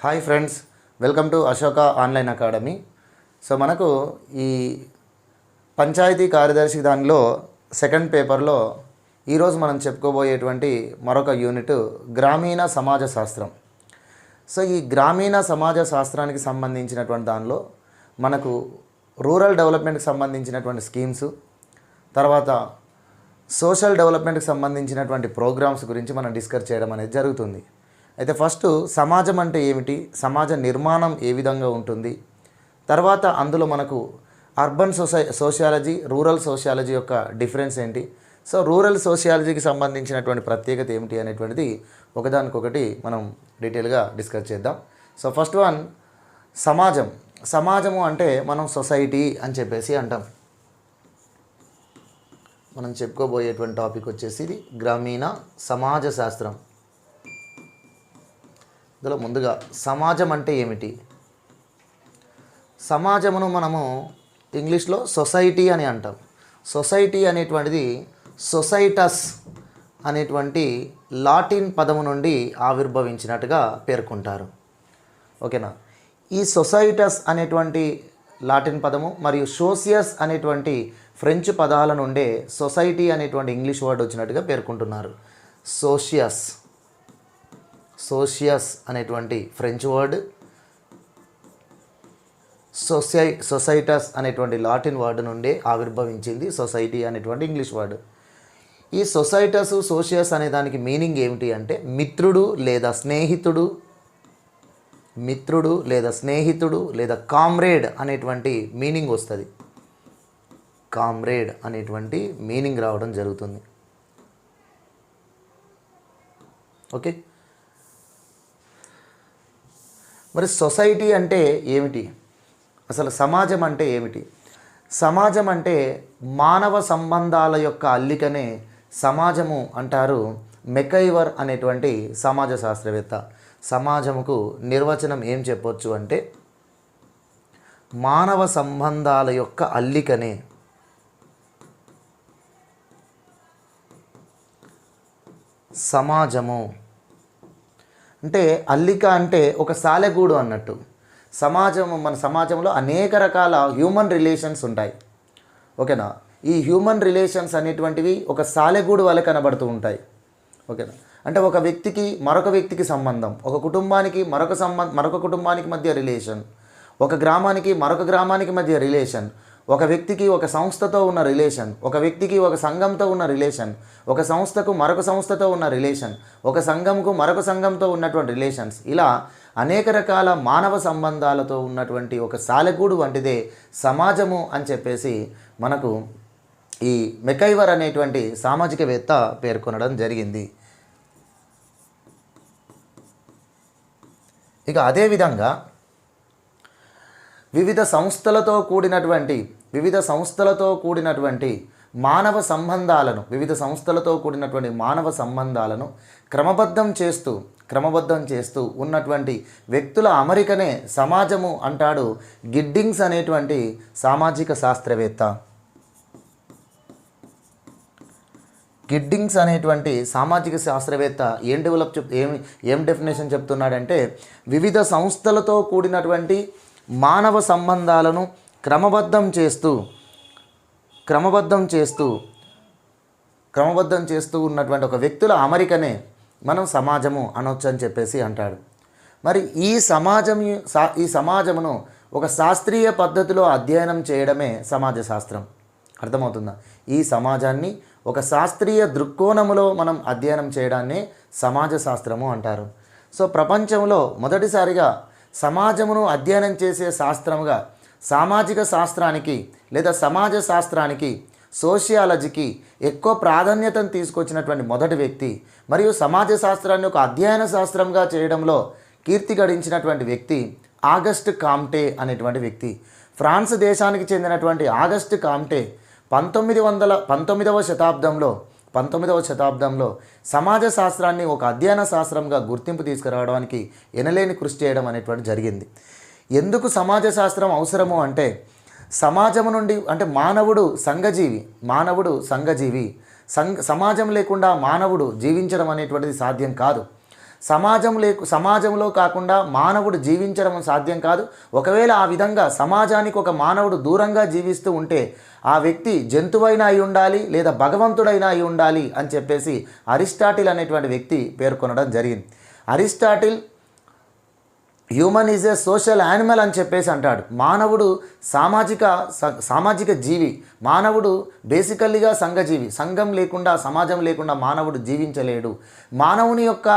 Hi friends, welcome to Ashoka online academy. So మనకు ఈ పంచాయతీ కార్యదర్శి దానిలో సెకండ్ పేపర్లో ఈరోజు మనం చెప్పుకోబోయేటువంటి మరొక యూనిట్ గ్రామీణ సమాజ శాస్త్రం. సో ఈ గ్రామీణ సమాజ శాస్త్రానికి సంబంధించినటువంటి దానిలో మనకు రూరల్ డెవలప్మెంట్కి సంబంధించినటువంటి స్కీమ్స్, తర్వాత సోషల్ డెవలప్మెంట్కి సంబంధించినటువంటి ప్రోగ్రామ్స్ గురించి మనం డిస్కస్ చేయడం అనేది జరుగుతుంది. అయితే ఫస్ట్ సమాజం అంటే ఏమిటి, సమాజ నిర్మాణం ఏ విధంగా ఉంటుంది, తర్వాత అందులో మనకు అర్బన్ సోషియాలజీ, రూరల్ సోషియాలజీ యొక్క డిఫరెన్స్ ఏంటి, సో రూరల్ సోషియాలజీకి సంబంధించినటువంటి ప్రత్యేకత ఏమిటి అనేటువంటిది ఒకదానికొకటి మనం డీటెయిల్గా డిస్కస్ చేద్దాం. సో ఫస్ట్ వన్ సమాజం. సమాజము అంటే మనం సొసైటీ అని చెప్పేసి అంటాం. మనం చెప్పుకోబోయేటువంటి టాపిక్ వచ్చేసి ఇది గ్రామీణ సమాజ శాస్త్రం. ఇందులో ముందుగా సమాజం అంటే ఏమిటి? సమాజమును మనము ఇంగ్లీష్లో సొసైటీ అని అంటాం. సొసైటీ అనేటువంటిది సొసైటస్ అనేటువంటి లాటిన్ పదము నుండి ఆవిర్భవించినట్టుగా పేర్కొంటారు. ఓకేనా? ఈ సొసైటస్ అనేటువంటి లాటిన్ పదము మరియు సోషియస్ అనేటువంటి ఫ్రెంచ్ పదాల నుండే సొసైటీ అనేటువంటి ఇంగ్లీష్ వర్డ్ వచ్చినట్టుగా పేర్కొంటున్నారు. సోషియస్ అనేటువంటి ఫ్రెంచ్ వర్డ్, సొసైటస్ అనేటువంటి లాటిన్ వర్డ్ నుండి ఆవిర్భవించింది సొసైటీ అనేటువంటి ఇంగ్లీష్ వర్డ్. ఈ సొసైటస్, సోషియస్ అనే దానికి మీనింగ్ ఏమిటి అంటే మిత్రుడు లేదా స్నేహితుడు లేదా కామ్రేడ్ అనేటువంటి మీనింగ్ వస్తుంది. కామ్రేడ్ అనేటువంటి మీనింగ్ రావడం జరుగుతుంది. ఓకే, మరి సొసైటీ అంటే ఏమిటి, అసలు సమాజం అంటే ఏమిటి? సమాజం అంటే మానవ సంబంధాల యొక్క అల్లికనే సమాజము అంటారు మెకైవర్ అనేటువంటి సమాజ శాస్త్రవేత్త. సమాజముకు నిర్వచనం ఏం చెప్పొచ్చు అంటే మానవ సంబంధాల యొక్క అల్లికనే సమాజము. అంటే అల్లిక అంటే ఒక సాలెగూడు అన్నట్టు. మన సమాజంలో అనేక రకాల హ్యూమన్ రిలేషన్స్ ఉంటాయి. ఓకేనా? ఈ హ్యూమన్ రిలేషన్స్ అనేటువంటివి ఒక సాలెగూడు వలె కనబడుతూ ఉంటాయి. ఓకేనా? అంటే ఒక వ్యక్తికి మరొక వ్యక్తికి సంబంధం, ఒక కుటుంబానికి మరొక కుటుంబానికి మధ్య రిలేషన్, ఒక గ్రామానికి మరొక గ్రామానికి మధ్య రిలేషన్, ఒక వ్యక్తికి ఒక సంస్థతో ఉన్న రిలేషన్, ఒక వ్యక్తికి ఒక సంఘంతో ఉన్న రిలేషన్, ఒక సంస్థకు మరొక సంస్థతో ఉన్న రిలేషన్, ఒక సంఘంకు మరొక సంఘంతో ఉన్నటువంటి రిలేషన్స్, ఇలా అనేక రకాల మానవ సంబంధాలతో ఉన్నటువంటి ఒక సాలెగూడు వంటిదే సమాజము అని చెప్పేసి మనకు ఈ మెకైవర్ అనేటువంటి సామాజికవేత్త పేర్కొనడం జరిగింది. ఇక అదేవిధంగా వివిధ సంస్థలతో కూడినటువంటి మానవ సంబంధాలను క్రమబద్ధం చేస్తూ ఉన్నటువంటి వ్యక్తుల అమరికనే సమాజము అంటాడు గిడ్డింగ్స్ అనేటువంటి సామాజిక శాస్త్రవేత్త. గిడ్డింగ్స్ అనేటువంటి సామాజిక శాస్త్రవేత్త ఏం డెఫినేషన్ చెప్తున్నాడంటే వివిధ సంస్థలతో కూడినటువంటి మానవ సంబంధాలను క్రమబద్ధం చేస్తూ ఉన్నటువంటి ఒక వ్యక్తుల అమరికనే మనం సమాజము అనొచ్చు అని చెప్పేసి అంటాడు. మరి ఈ సమాజమును ఒక శాస్త్రీయ పద్ధతిలో అధ్యయనం చేయడమే సమాజ శాస్త్రం. అర్థమవుతుందా? ఈ సమాజాన్ని ఒక శాస్త్రీయ దృక్కోణములో మనం అధ్యయనం చేయడాన్నే సమాజ శాస్త్రము అంటారు. సో ప్రపంచంలో మొదటిసారిగా సమాజమును అధ్యయనం చేసే శాస్త్రముగా సామాజిక శాస్త్రానికి లేదా సమాజ శాస్త్రానికి, సోషియాలజీకి ఎక్కువ ప్రాధాన్యతను తీసుకొచ్చినటువంటి మొదటి వ్యక్తి మరియు సమాజ శాస్త్రాన్ని ఒక అధ్యయన శాస్త్రంగా చేయడంలో కీర్తి గడించినటువంటి వ్యక్తి ఆగస్ట్ కామ్టే అనేటువంటి వ్యక్తి. ఫ్రాన్స్ దేశానికి చెందినటువంటి ఆగస్ట్ కామ్టే 19వ శతాబ్దంలో సమాజ శాస్త్రాన్ని ఒక అధ్యయన శాస్త్రంగా గుర్తింపు తీసుకురావడానికి ఎనలేని కృషి చేయడం అనేటువంటి జరిగింది. ఎందుకు సమాజ శాస్త్రం అవసరము అంటే సమాజము నుండి అంటే మానవుడు సంఘజీవి, సమాజం లేకుండా మానవుడు జీవించడం అనేటువంటిది సాధ్యం కాదు. సమాజంలో కాకుండా మానవుడు జీవించడం సాధ్యం కాదు. ఒకవేళ ఆ విధంగా సమాజానికి ఒక మానవుడు దూరంగా జీవిస్తూ ఉంటే ఆ వ్యక్తి జంతువైనా అయి ఉండాలి లేదా భగవంతుడైనా అయి ఉండాలి అని చెప్పేసి అరిస్టాటిల్ అనేటువంటి వ్యక్తి పేర్కొనడం జరిగింది. Aristotle human is a social animal అని చెప్పేసి అంటాడు. మానవుడు సామాజిక జీవి. మానవుడు బేసికల్లీగా సంఘజీవి. సంఘం లేకుండా, సమాజం లేకుండా మానవుడు జీవించలేడు. మానవుని యొక్క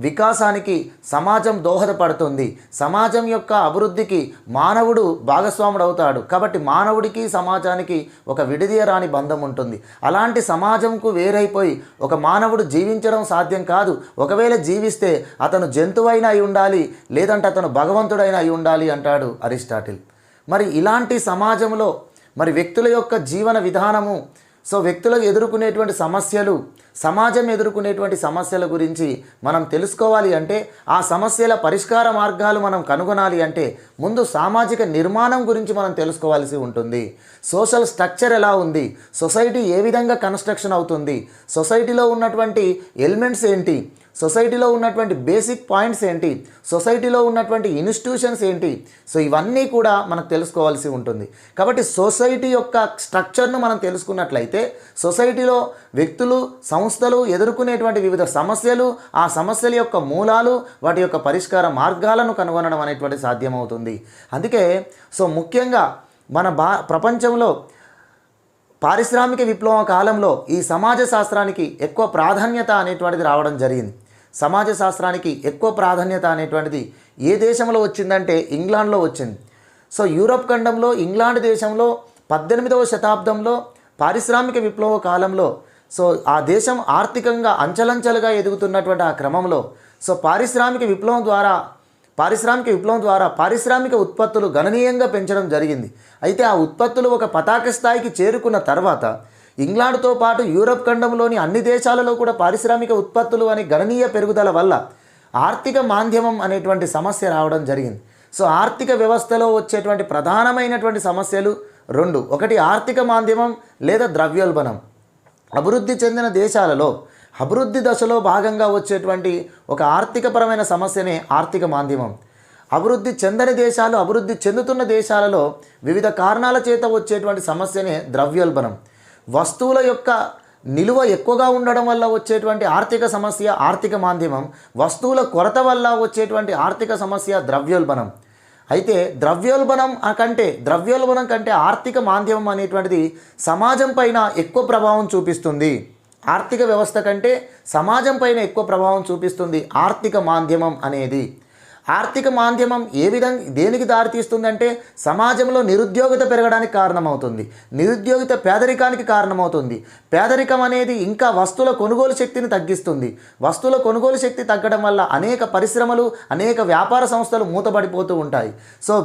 వికాసానికి సమాజం దోహదపడుతుంది. సమాజం యొక్క అభివృద్ధికి మానవుడు భాగస్వాముడు అవుతాడు. కాబట్టి మానవుడికి సమాజానికి ఒక విడదీయరాని బంధం ఉంటుంది. అలాంటి సమాజంకు వేరైపోయి ఒక మానవుడు జీవించడం సాధ్యం కాదు. ఒకవేళ జీవిస్తే అతను జంతువైనా అయి ఉండాలి, లేదంటే అతను భగవంతుడైనా అయి ఉండాలి అంటాడు అరిస్టాటిల్. మరి ఇలాంటి సమాజంలో మరి వ్యక్తుల యొక్క జీవన విధానము, వ్యక్తులకు ఎదుర్కొనేటువంటి సమస్యలు, సమాజం ఎదుర్కొనేటువంటి సమస్యల గురించి మనం తెలుసుకోవాలి అంటే, ఆ సమస్యల పరిష్కార మార్గాలు మనం కనుగొనాలి అంటే ముందు సామాజిక నిర్మాణం గురించి మనం తెలుసుకోవాల్సి ఉంటుంది. సోషల్ స్ట్రక్చర్ ఎలా ఉంది, సొసైటీ ఏ విధంగా కన్స్ట్రక్షన్ అవుతుంది, సొసైటీలో ఉన్నటువంటి ఎలిమెంట్స్ ఏంటి, సొసైటీలో ఉన్నటువంటి బేసిక్ పాయింట్స్ ఏంటి, సొసైటీలో ఉన్నటువంటి ఇన్స్టిట్యూషన్స్ ఏంటి, ఇవన్నీ కూడా మనకు తెలుసుకోవాల్సి ఉంటుంది. కాబట్టి సొసైటీ యొక్క స్ట్రక్చర్ను మనం తెలుసుకున్నట్లయితే సొసైటీలో వ్యక్తులు, సంస్థలు ఎదుర్కొనేటువంటి వివిధ సమస్యలు, ఆ సమస్యల యొక్క మూలాలు, వాటి యొక్క పరిష్కార మార్గాలను కనుగొనడం అనేటువంటి సాధ్యమవుతుంది. అందుకే ముఖ్యంగా మన ప్రపంచంలో పారిశ్రామిక విప్లవ కాలంలో ఈ సమాజ శాస్త్రానికి ఎక్కువ ప్రాధాన్యత అనేటువంటిది రావడం జరిగింది. సమాజ శాస్త్రానికి ఎక్కువ ప్రాధాన్యత అనేటువంటిది ఏ దేశంలో వచ్చిందంటే ఇంగ్లాండ్లో వచ్చింది. యూరప్ ఖండంలో, ఇంగ్లాండ్ దేశంలో 18వ శతాబ్దంలో పారిశ్రామిక విప్లవ కాలంలో ఆ దేశం ఆర్థికంగా అంచెలంచెలుగా ఎదుగుతున్నటువంటి ఆ క్రమంలో పారిశ్రామిక విప్లవం ద్వారా పారిశ్రామిక ఉత్పత్తులు గణనీయంగా పెంచడం జరిగింది. అయితే ఆ ఉత్పత్తులు ఒక పతాక స్థాయికి చేరుకున్న తర్వాత ఇంగ్లాండ్తో పాటు యూరప్ ఖండంలోని అన్ని దేశాలలో కూడా పారిశ్రామిక ఉత్పత్తులు అనే గణనీయ పెరుగుదల వల్ల ఆర్థిక మాంద్యమం అనేటువంటి సమస్య రావడం జరిగింది. ఆర్థిక వ్యవస్థలో వచ్చేటువంటి ప్రధానమైనటువంటి సమస్యలు రెండు. ఒకటి ఆర్థిక మాంద్యమం లేదా ద్రవ్యోల్బణం. అభివృద్ధి చెందిన దేశాలలో అభివృద్ధి దశలో భాగంగా వచ్చేటువంటి ఒక ఆర్థికపరమైన సమస్యనే ఆర్థిక మాంద్యమం. అభివృద్ధి చెందని దేశాలు, అభివృద్ధి చెందుతున్న దేశాలలో వివిధ కారణాల చేత వచ్చేటువంటి సమస్యనే ద్రవ్యోల్బణం. వస్తువుల యొక్క నిలువ ఎక్కువగా ఉండడం వల్ల వచ్చేటువంటి ఆర్థిక సమస్య ఆర్థిక మాంద్యమం. వస్తువుల కొరత వల్ల వచ్చేటువంటి ఆర్థిక సమస్య ద్రవ్యోల్బణం. అయితే ద్రవ్యోల్బణం కంటే ఆర్థిక మాంద్యమం అనేటువంటిది సమాజం పైన ఎక్కువ ప్రభావం చూపిస్తుంది. ఆర్థిక వ్యవస్థ కంటే సమాజం పైన ఎక్కువ ప్రభావం చూపిస్తుంది ఆర్థిక మాంద్యమం అనేది. ఆర్థిక మాంద్యమం దేనికి దారితీస్తుందంటే సమాజంలో నిరుద్యోగిత పెరగడానికి కారణమవుతుంది. నిరుద్యోగిత పేదరికానికి కారణమవుతుంది. పేదరికం అనేది ఇంకా వస్తువుల కొనుగోలు శక్తిని తగ్గిస్తుంది. వస్తువుల కొనుగోలు శక్తి తగ్గడం వల్ల అనేక పరిశ్రమలు, అనేక వ్యాపార సంస్థలు మూతపడిపోతూ ఉంటాయి.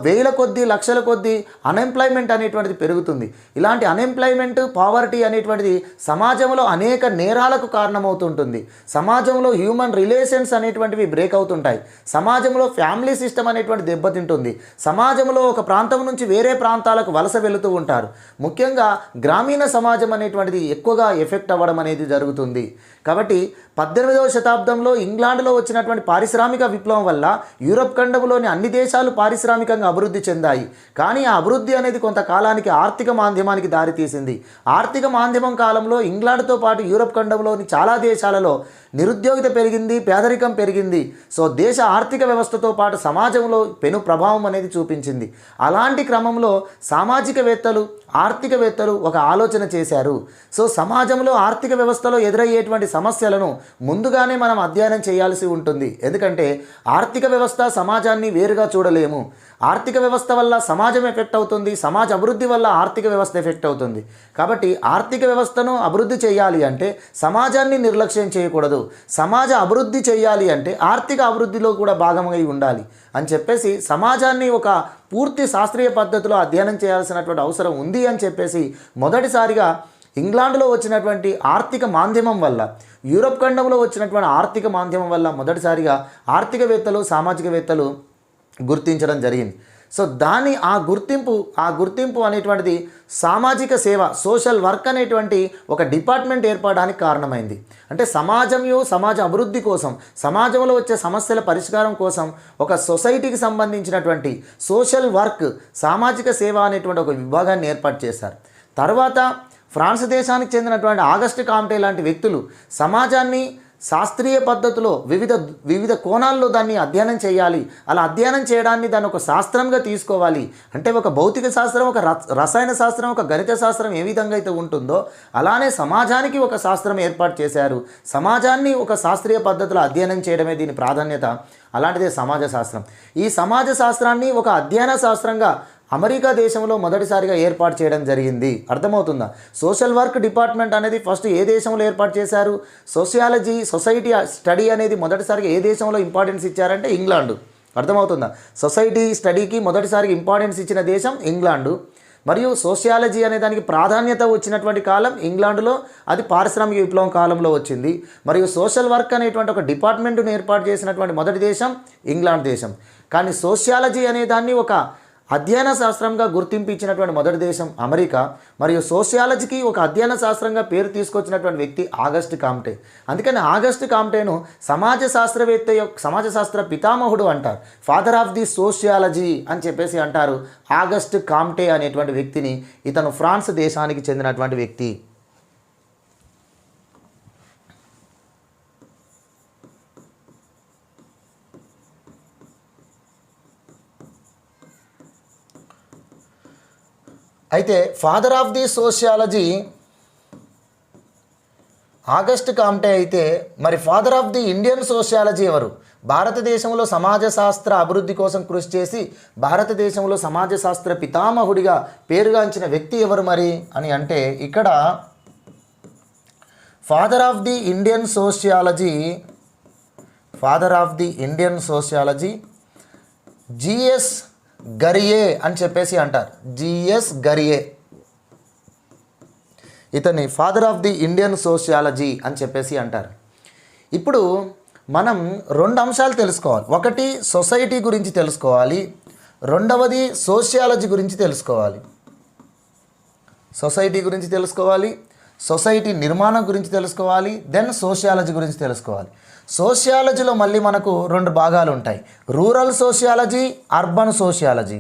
వేల కొద్దీ, లక్షల కొద్దీ అన్ఎంప్లాయ్మెంట్ అనేటువంటిది పెరుగుతుంది. ఇలాంటి అన్ఎంప్లాయ్మెంట్, పావర్టీ అనేటువంటిది సమాజంలో అనేక నేరాలకు కారణమవుతుంటుంది. సమాజంలో హ్యూమన్ రిలేషన్స్ అనేటువంటివి బ్రేక్ అవుతుంటాయి. సమాజంలో ఫ్యామిలీ సిస్టమ్ అనేటువంటి దెబ్బతింటుంది. సమాజంలో ఒక ప్రాంతం నుంచి వేరే ప్రాంతాలకు వలస వెళుతూ ఉంటారు. ముఖ్యంగా గ్రామీణ సమాజం అనేటువంటిది ఎక్కువగా ఎఫెక్ట్ అవ్వడం అనేది జరుగుతుంది. కాబట్టి 18వ శతాబ్దంలో ఇంగ్లాండ్లో వచ్చినటువంటి పారిశ్రామిక విప్లవం వల్ల యూరప్ ఖండంలోని అన్ని దేశాలు పారిశ్రామికంగా అభివృద్ధి చెందాయి. కానీ ఆ అభివృద్ధి అనేది కొంతకాలానికి ఆర్థిక మాంద్యమానికి దారితీసింది. ఆర్థిక మాంద్యమం కాలంలో ఇంగ్లాండ్తో పాటు యూరప్ ఖండంలోని చాలా దేశాలలో నిరుద్యోగిత పెరిగింది, పేదరికం పెరిగింది. దేశ ఆర్థిక వ్యవస్థతో పాటు సమాజంలో పెను ప్రభావం అనేది చూపించింది. అలాంటి క్రమంలో సామాజికవేత్తలు, ఆర్థికవేత్తలు ఒక ఆలోచన చేశారు. సమాజంలో ఆర్థిక వ్యవస్థలో ఎదురయ్యేటువంటి సమస్యలను ముందుగానే మనం అధ్యయనం చేయాల్సి ఉంటుంది. ఎందుకంటే ఆర్థిక వ్యవస్థ, సమాజాన్ని వేరుగా చూడలేము. ఆర్థిక వ్యవస్థ వల్ల సమాజం ఎఫెక్ట్ అవుతుంది, సమాజ అభివృద్ధి వల్ల ఆర్థిక వ్యవస్థ ఎఫెక్ట్ అవుతుంది. కాబట్టి ఆర్థిక వ్యవస్థను అభివృద్ధి చేయాలి అంటే సమాజాన్ని నిర్లక్ష్యం చేయకూడదు. సమాజ అభివృద్ధి చేయాలి అంటే ఆర్థిక అభివృద్ధిలో కూడా భాగమై ఉండాలి అని చెప్పేసి సమాజాన్ని ఒక పూర్తి శాస్త్రీయ పద్ధతిలో అధ్యయనం చేయాల్సినటువంటి అవసరం ఉంది అని చెప్పేసి మొదటిసారిగా ఇంగ్లాండ్లో వచ్చినటువంటి ఆర్థిక మాంద్యమం వల్ల, యూరప్ ఖండంలో వచ్చినటువంటి ఆర్థిక మాంద్యమం వల్ల మొదటిసారిగా ఆర్థికవేత్తలు, సామాజికవేత్తలు గుర్తించడం జరిగింది. సో ఆ గుర్తింపు అనేటువంటిది సామాజిక సేవ, సోషల్ వర్క్ అనేటువంటి ఒక డిపార్ట్మెంట్ ఏర్పడడానికి కారణమైంది. అంటే సమాజ అభివృద్ధి కోసం, సమాజంలో వచ్చే సమస్యల పరిష్కారం కోసం ఒక సొసైటీకి సంబంధించినటువంటి సోషల్ వర్క్, సామాజిక సేవ అనేటువంటి ఒక విభాగాన్ని ఏర్పాటు చేశారు. తర్వాత ఫ్రాన్స్ దేశానికి చెందినటువంటి ఆగస్టు కామ్టే లాంటి వ్యక్తులు సమాజాన్ని శాస్త్రీయ పద్ధతిలో వివిధ కోణాల్లో దాన్ని అధ్యయనం చేయాలి, అలా అధ్యయనం చేయడాన్ని దాన్ని ఒక శాస్త్రంగా తీసుకోవాలి. అంటే ఒక భౌతిక శాస్త్రం, ఒక రసాయన శాస్త్రం, ఒక గణిత శాస్త్రం ఏ విధంగా అయితే ఉంటుందో అలానే సమాజానికి ఒక శాస్త్రం ఏర్పాటు చేశారు. సమాజాన్ని ఒక శాస్త్రీయ పద్ధతిలో అధ్యయనం చేయడమే దీని ప్రాధాన్యత. అలాంటిదే సమాజ శాస్త్రం. ఈ సమాజ శాస్త్రాన్ని ఒక అధ్యయన శాస్త్రంగా అమెరికా దేశంలో మొదటిసారిగా ఏర్పాటు చేయడం జరిగింది. అర్థమవుతుందా? సోషల్ వర్క్ డిపార్ట్మెంట్ అనేది ఫస్ట్ ఏ దేశంలో ఏర్పాటు చేశారు? సొసైటీ స్టడీ అనేది మొదటిసారిగా ఏ దేశంలో ఇంపార్టెన్స్ ఇచ్చారంటే ఇంగ్లాండు. అర్థమవుతుందా? సొసైటీ స్టడీకి మొదటిసారిగా ఇంపార్టెన్స్ ఇచ్చిన దేశం ఇంగ్లాండు. మరియు సోషియాలజీ అనే దానికి ప్రాధాన్యత వచ్చినటువంటి కాలం ఇంగ్లాండ్లో, అది పారిశ్రామిక విప్లవం కాలంలో వచ్చింది. మరియు సోషల్ వర్క్ అనేటువంటి ఒక డిపార్ట్మెంట్ను ఏర్పాటు చేసినటువంటి మొదటి దేశం ఇంగ్లాండ్ దేశం. కానీ సోషియాలజీ అనే దాన్ని ఒక అధ్యయన శాస్త్రంగా గుర్తింపు ఇచ్చినటువంటి మొదటి దేశం అమెరికా. మరియు సోషియాలజీకి ఒక అధ్యయన శాస్త్రంగా పేరు తీసుకొచ్చినటువంటి వ్యక్తి ఆగస్టు కామ్టే. అందుకని ఆగస్టు కామ్టేను సమాజ శాస్త్ర పితామహుడు అంటారు. ఫాదర్ ఆఫ్ ది సోషియాలజీ అని చెప్పేసి అంటారు ఆగస్టు కామ్టే అనేటువంటి వ్యక్తిని. ఇతను ఫ్రాన్స్ దేశానికి చెందినటువంటి వ్యక్తి. అయితే father of the sociology Auguste Comte అయితే, మరి father of the Indian sociology ఎవరు? భారతదేశంలో సమాజ శాస్త్ర అభివృద్ధి కోసం కృషి చేసి భారతదేశంలో సమాజ శాస్త్ర పితామహుడిగా పేరుగాంచిన వ్యక్తి ఎవరు మరి అని అంటే, ఇక్కడ father of the Indian sociology GS Ghurye అని చెప్పేసి అంటారు. జిఎస్ గరియే, ఇతని father of the Indian sociology అని చెప్పేసి అంటారు. ఇప్పుడు మనం రెండు అంశాలు తెలుసుకోవాలి. ఒకటి సొసైటీ గురించి తెలుసుకోవాలి, రెండవది సోషియాలజీ గురించి తెలుసుకోవాలి. సొసైటీ గురించి తెలుసుకోవాలి, సొసైటీ నిర్మాణం గురించి తెలుసుకోవాలి, దెన్ సోషియాలజీ గురించి తెలుసుకోవాలి. సోషియాలజీలో మళ్ళీ మనకు రెండు భాగాలు ఉంటాయి: rural sociology, urban sociology.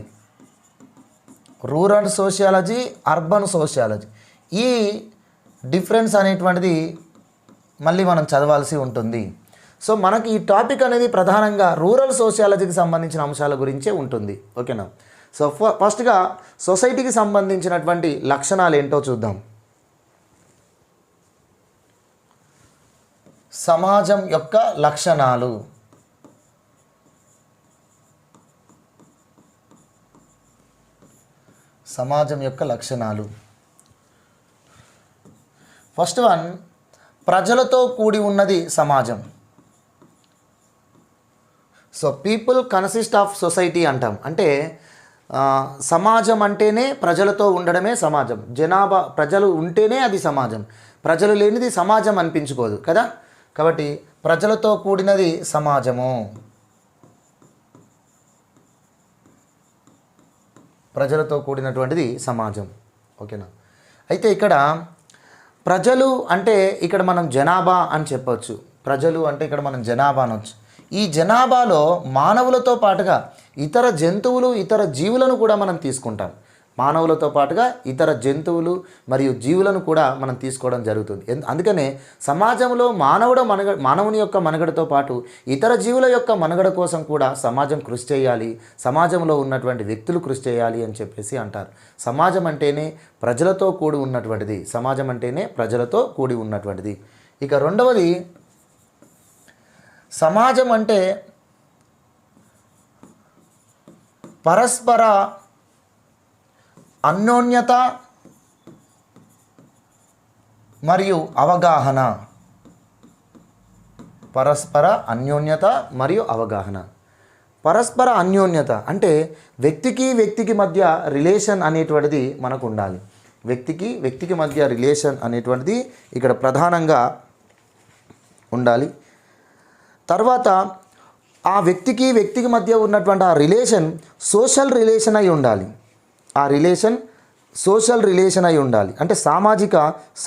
Rural sociology, urban sociology, ఈ డిఫరెన్స్ అనేటువంటిది మళ్ళీ మనం చదవాల్సి ఉంటుంది. సో మనకి ఈ టాపిక్ అనేది ప్రధానంగా రూరల్ సోషియాలజీకి సంబంధించిన అంశాల గురించే ఉంటుంది. ఓకేనా? సో ఫస్ట్గా సొసైటీకి సంబంధించినటువంటి లక్షణాలు ఏంటో చూద్దాం. సమాజం యొక్క లక్షణాలు. సమాజం యొక్క లక్షణాలు. ఫస్ట్ వన్, ప్రజలతో కూడి ఉన్నది సమాజం. So people consist of society అంటాం. అంటే సమాజం అంటేనే ప్రజలతో ఉండడమే సమాజం. ప్రజలు ఉంటేనే అది సమాజం. ప్రజలు లేనిది సమాజం అనిపించుకోదు కదా. కాబట్టి ప్రజలతో కూడినది సమాజము. ప్రజలతో కూడినటువంటిది సమాజం. ఓకేనా? అయితే ఇక్కడ ప్రజలు అంటే ఇక్కడ మనం జనాభా అని చెప్పవచ్చు. ప్రజలు అంటే ఇక్కడ మనం జనాభా అనొచ్చు. ఈ జనాభాలో మానవులతో పాటుగా ఇతర జంతువులు, ఇతర జీవులను కూడా మనం తీసుకుంటాం. మానవులతో పాటుగా ఇతర జంతువులు మరియు జీవులను కూడా మనం తీసుకోవడం జరుగుతుంది. అందుకనే సమాజంలో మానవుని యొక్క మనుగడతో పాటు ఇతర జీవుల యొక్క మనుగడ కోసం కూడా సమాజం కృషి చేయాలి, సమాజంలో ఉన్నటువంటి వ్యక్తులు కృషి చేయాలి అని చెప్పేసి అంటారు. సమాజం అంటేనే ప్రజలతో కూడి ఉన్నటువంటిది. సమాజం అంటేనే ప్రజలతో కూడి ఉన్నటువంటిది. ఇక రెండవది, సమాజం అంటే పరస్పర అన్యోన్యత మరియు అవగాహన. పరస్పర అన్యోన్యత మరియు అవగాహన. పరస్పర అన్యోన్యత అంటే వ్యక్తికి మధ్య రిలేషన్ అనేటువంటిది మనకు ఉండాలి. వ్యక్తికి మధ్య రిలేషన్ అనేటువంటిది ఇక్కడ ప్రధానంగా ఉండాలి. తర్వాత ఆ వ్యక్తికి మధ్య ఉన్నటువంటి ఆ రిలేషన్ సోషల్ రిలేషన్ అయి ఉండాలి. ఆ రిలేషన్ సోషల్ రిలేషన్ అయి ఉండాలి, అంటే సామాజిక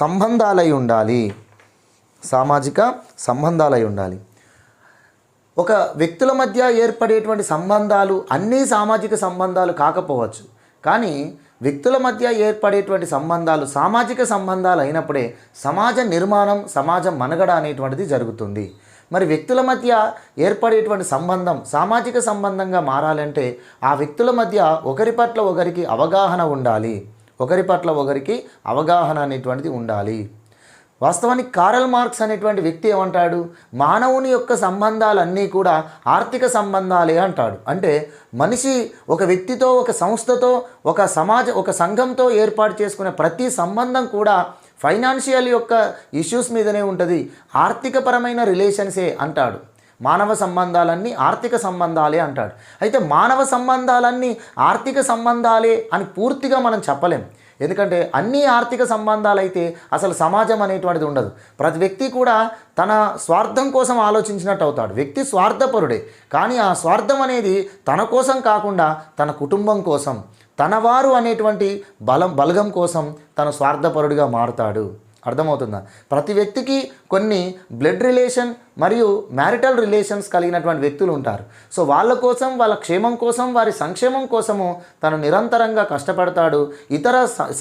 సంబంధాలై ఉండాలి. సామాజిక సంబంధాలై ఉండాలి. ఒక వ్యక్తుల మధ్య ఏర్పడేటువంటి సంబంధాలు అన్నీ సామాజిక సంబంధాలు కాకపోవచ్చు, కానీ వ్యక్తుల మధ్య ఏర్పడేటువంటి సంబంధాలు సామాజిక సంబంధాలు అయినప్పుడే సమాజ నిర్మాణం, సమాజం మనుగడ అనేటువంటిది జరుగుతుంది. మరి వ్యక్తుల మధ్య ఏర్పడేటువంటి సంబంధం సామాజిక సంబంధంగా మారాలంటే ఆ వ్యక్తుల మధ్య ఒకరి పట్ల ఒకరికి అవగాహన ఉండాలి. ఒకరి పట్ల ఒకరికి అవగాహన అనేటువంటిది ఉండాలి. వాస్తవానికి కారల్ మార్క్స్ అనేటువంటి వ్యక్తి ఏమంటాడు, మానవుని యొక్క సంబంధాలన్నీ కూడా ఆర్థిక సంబంధాలే అంటాడు. అంటే మనిషి ఒక వ్యక్తితో, ఒక సంస్థతో, ఒక సంఘంతో ఏర్పాటు చేసుకునే ప్రతి సంబంధం కూడా ఫైనాన్షియల్ యొక్క ఇష్యూస్ మీదనే ఉంటుంది, ఆర్థికపరమైన రిలేషన్సే అంటాడు. మానవ సంబంధాలన్నీ ఆర్థిక సంబంధాలే అంటాడు. అయితే మానవ సంబంధాలన్నీ ఆర్థిక సంబంధాలే అని పూర్తిగా మనం చెప్పలేం. ఎందుకంటే అన్నీ ఆర్థిక సంబంధాలు అయితే అసలు సమాజం అనేటువంటిది ఉండదు. ప్రతి వ్యక్తి కూడా తన స్వార్థం కోసం ఆలోచించినట్టు అవుతాడు. వ్యక్తి స్వార్థపరుడే, కానీ ఆ స్వార్థం అనేది తన కోసం కాకుండా తన కుటుంబం కోసం, తనవారు అనేటువంటి బలగం కోసం తన స్వార్థపరుడిగా మారుతాడు. అర్థమవుతుందా? ప్రతి వ్యక్తికి కొన్ని బ్లడ్ రిలేషన్ మరియు మ్యారిటల్ రిలేషన్స్ కలిగినటువంటి వ్యక్తులు ఉంటారు. సో వాళ్ళ కోసం, వాళ్ళ క్షేమం కోసం, వారి సంక్షేమం కోసము తను నిరంతరంగా కష్టపడతాడు.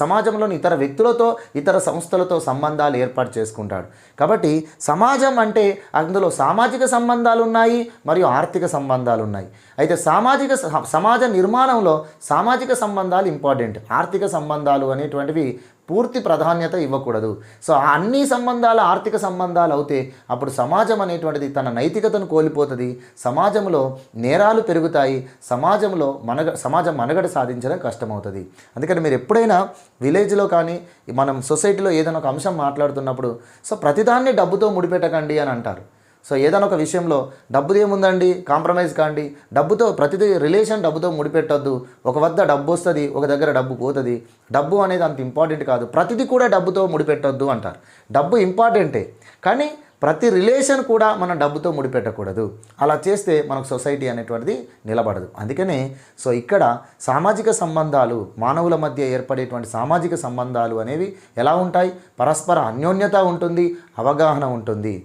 సమాజంలోని ఇతర వ్యక్తులతో, ఇతర సంస్థలతో సంబంధాలు ఏర్పాటు చేసుకుంటాడు. కాబట్టి సమాజం అంటే అందులో సామాజిక సంబంధాలు ఉన్నాయి మరియు ఆర్థిక సంబంధాలు ఉన్నాయి. అయితే సమాజ నిర్మాణంలో సామాజిక సంబంధాలు ఇంపార్టెంట్, ఆర్థిక సంబంధాలు అనేటువంటివి పూర్తి ప్రాధాన్యత ఇవ్వకూడదు. సో అన్ని సంబంధాలు ఆర్థిక సంబంధాలు అవుతే అప్పుడు సమాజం అనేటువంటిది తన నైతికతను కోల్పోతుంది, సమాజంలో నేరాలు పెరుగుతాయి, సమాజం మనుగడ సాధించడం కష్టమవుతుంది. అందుకని మీరు ఎప్పుడైనా విలేజ్లో కానీ మనం సొసైటీలో ఏదైనా ఒక అంశం మాట్లాడుతున్నప్పుడు సో ప్రతిదాన్ని డబ్బుతో ముడిపెట్టకండి అని అంటారు. సో ఏదైనా ఒక విషయంలో డబ్బుది ఏముందండి, కాంప్రమైజ్ కాండి, డబ్బుతో ప్రతిదీ రిలేషన్ డబ్బుతో ముడిపెట్టొద్దు. ఒక వద్ద డబ్బు వస్తుంది, ఒక దగ్గర డబ్బు పోతుంది. డబ్బు అనేది అంత ఇంపార్టెంట్ కాదు, ప్రతిదీ కూడా డబ్బుతో ముడిపెట్టొద్దు అంటారు. డబ్బు ఇంపార్టెంటే, కానీ ప్రతి రిలేషన్ కూడా మనం డబ్బుతో ముడిపెట్టకూడదు. అలా చేస్తే మనకు సొసైటీ అనేటువంటిది నిలబడదు. అందుకనే సో ఇక్కడ సామాజిక సంబంధాలు, మానవుల మధ్య ఏర్పడేటువంటి సామాజిక సంబంధాలు అనేవి ఎలా ఉంటాయి? పరస్పర అన్యోన్యత ఉంటుంది, అవగాహన ఉంటుంది.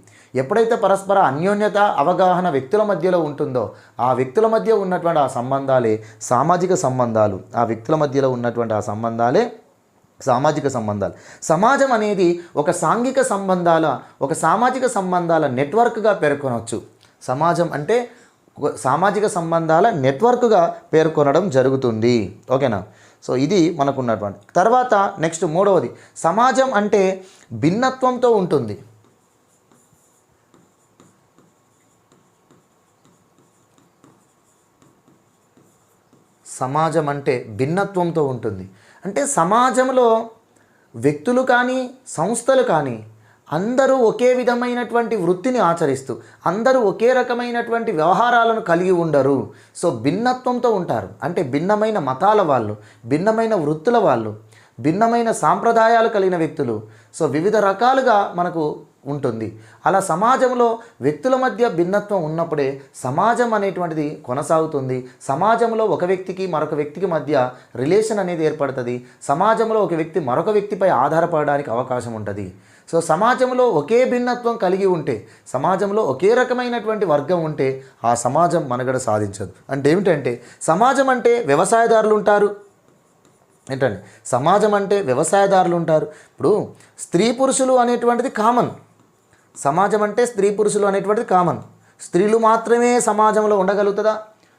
ఎప్పుడైతే పరస్పర అన్యోన్యత, అవగాహన వ్యక్తుల మధ్యలో ఉంటుందో ఆ వ్యక్తుల మధ్య ఉన్నటువంటి ఆ సంబంధాలే సామాజిక సంబంధాలు. ఆ వ్యక్తుల మధ్యలో ఉన్నటువంటి ఆ సంబంధాలే సామాజిక సంబంధాలు. సమాజం అనేది ఒక సామాజిక సంబంధాల నెట్వర్క్గా పేర్కొనవచ్చు. సమాజం అంటే సామాజిక సంబంధాల నెట్వర్క్గా పేర్కొనడం జరుగుతుంది. ఓకేనా? సో ఇది మనకున్నటువంటి తర్వాత నెక్స్ట్ మూడవది, సమాజం అంటే భిన్నత్వంతో ఉంటుంది. సమాజం అంటే భిన్నత్వంతో ఉంటుంది. అంటే సమాజంలో వ్యక్తులు కానీ, సంస్థలు కానీ అందరూ ఒకే విధమైనటువంటి వృత్తిని ఆచరిస్తూ, అందరూ ఒకే రకమైనటువంటి వ్యవహారాలను కలిగి ఉండరు. సో భిన్నత్వంతో ఉంటారు. అంటే భిన్నమైన మతాల వాళ్ళు, భిన్నమైన వృత్తుల వాళ్ళు, భిన్నమైన సాంప్రదాయాలు కలిగిన వ్యక్తులు, సో వివిధ రకాలుగా మనకు ఉంటుంది. అలా సమాజంలో వ్యక్తుల మధ్య భిన్నత్వం ఉన్నప్పుడే సమాజం అనేటువంటిది కొనసాగుతుంది. సమాజంలో ఒక వ్యక్తికి మరొక వ్యక్తికి మధ్య రిలేషన్ అనేది ఏర్పడుతుంది. సమాజంలో ఒక వ్యక్తి మరొక వ్యక్తిపై ఆధారపడడానికి అవకాశం ఉంటుంది. సో సమాజంలో ఒకే భిన్నత్వం కలిగి ఉంటే, సమాజంలో ఒకే రకమైనటువంటి వర్గం ఉంటే ఆ సమాజం మనుగడ సాధించదు. అంటే ఏమిటంటే సమాజం అంటే వ్యవసాయదారులు ఉంటారు. ఏంటండి? సమాజం అంటే వ్యవసాయదారులు ఉంటారు. ఇప్పుడు స్త్రీ పురుషులు అనేటువంటిది కామన్. సమాజం అంటే స్త్రీ పురుషులు అనేటువంటిది కామన్. స్త్రీలు మాత్రమే సమాజంలో ఉండగలుగుతుందా?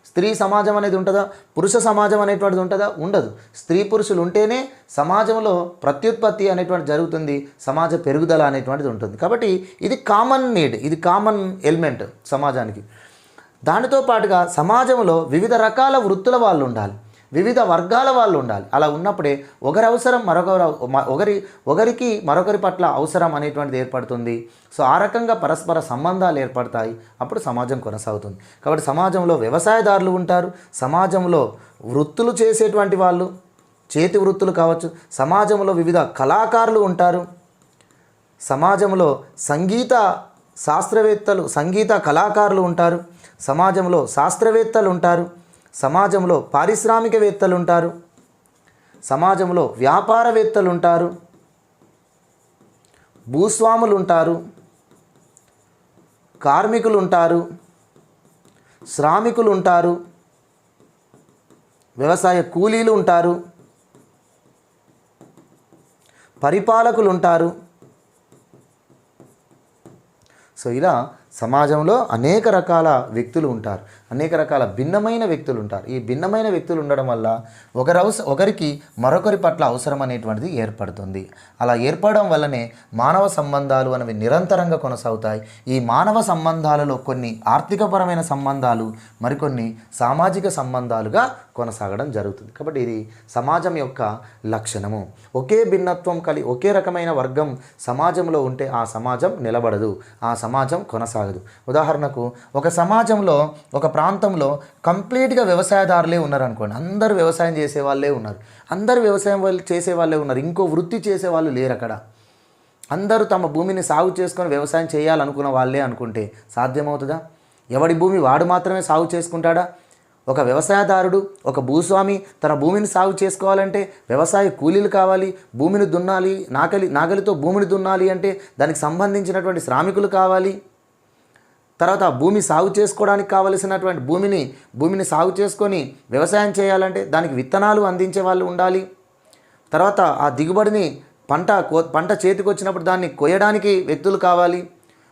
స్త్రీ సమాజం అనేది ఉంటుందా? పురుష సమాజం అనేటువంటిది ఉంటుందా? ఉండదు. స్త్రీ పురుషులు ఉంటేనే సమాజంలో ప్రత్యుత్పత్తి అనేటువంటి జరుగుతుంది, సమాజ పెరుగుదల అనేటువంటిది ఉంటుంది. కాబట్టి ఇది కామన్ నీడ్, ఇది కామన్ ఎలిమెంట్ సమాజానికి. దానితో పాటుగా సమాజంలో వివిధ రకాల వృత్తుల వాళ్ళు ఉండాలి, వివిధ వర్గాల వాళ్ళు ఉండాలి. అలా ఉన్నప్పుడే ఒకరి అవసరం ఒకరికి మరొకరి పట్ల అవసరం అనేటువంటిది ఏర్పడుతుంది. సో ఆ రకంగా పరస్పర సంబంధాలు ఏర్పడతాయి, అప్పుడు సమాజం కొనసాగుతుంది. కాబట్టి సమాజంలో వ్యవసాయదారులు ఉంటారు, సమాజంలో వృత్తులు చేసేటువంటి వాళ్ళు, చేతి వృత్తులు కావచ్చు, సమాజంలో వివిధ కళాకారులు ఉంటారు, సమాజంలో శాస్త్రవేత్తలు, సంగీత కళాకారులు ఉంటారు, సమాజంలో శాస్త్రవేత్తలు ఉంటారు, సమాజంలో పారిశ్రామికవేత్తలు ఉంటారు, సమాజంలో వ్యాపారవేత్తలు ఉంటారు, భూస్వాములు ఉంటారు, కార్మికులు ఉంటారు, శ్రామికులు ఉంటారు, వ్యవసాయ కూలీలు ఉంటారు, పరిపాలకులు ఉంటారు. సో ఇలా సమాజంలో అనేక రకాల వ్యక్తులు ఉంటారు, అనేక రకాల భిన్నమైన వ్యక్తులు ఉంటారు. ఈ భిన్నమైన వ్యక్తులు ఉండడం వల్ల ఒకరికి మరొకరి పట్ల అవసరం అనేటువంటిది ఏర్పడుతుంది. అలా ఏర్పడడం వల్లనే మానవ సంబంధాలు అనేవి నిరంతరంగా కొనసాగుతాయి. ఈ మానవ సంబంధాలలో కొన్ని ఆర్థికపరమైన సంబంధాలు, మరికొన్ని సామాజిక సంబంధాలుగా కొనసాగడం జరుగుతుంది. కాబట్టి ఇది సమాజం యొక్క లక్షణము. ఒకే భిన్నత్వం ఒకే రకమైన వర్గం సమాజంలో ఉంటే ఆ సమాజం నిలబడదు, ఆ సమాజం కొనసాగదు. ఉదాహరణకు ఒక సమాజంలో, ఒక ప్రాంతంలో కంప్లీట్గా వ్యవసాయదారులే ఉన్నారనుకోండి, అందరూ వ్యవసాయం చేసే వాళ్ళే ఉన్నారు, అందరూ వ్యవసాయం చేసే వాళ్ళే ఉన్నారు, ఇంకో వృత్తి చేసే వాళ్ళు లేరు అక్కడ. అందరూ తమ భూమిని సాగు చేసుకొని వ్యవసాయం చేయాలనుకున్న వాళ్ళే అనుకుంటే సాధ్యమవుతుందా? ఎవడి భూమి వాడు మాత్రమే సాగు చేసుకుంటాడా? ఒక వ్యవసాయదారుడు, ఒక భూస్వామి తన భూమిని సాగు చేసుకోవాలంటే వ్యవసాయ కూలీలు కావాలి, భూమిని దున్నాలి, నాగలితో భూమిని దున్నాలి అంటే దానికి సంబంధించినటువంటి శ్రామికులు కావాలి. తర్వాత భూమి సాగు చేసుకోవడానికి కావలసినటువంటి భూమిని సాగు చేసుకొని వ్యవసాయం చేయాలంటే దానికి విత్తనాలు అందించే వాళ్ళు ఉండాలి. తర్వాత ఆ దిగుబడిని పంట చేతికి వచ్చినప్పుడు దాన్ని కొయ్యడానికి వ్యక్తులు కావాలి.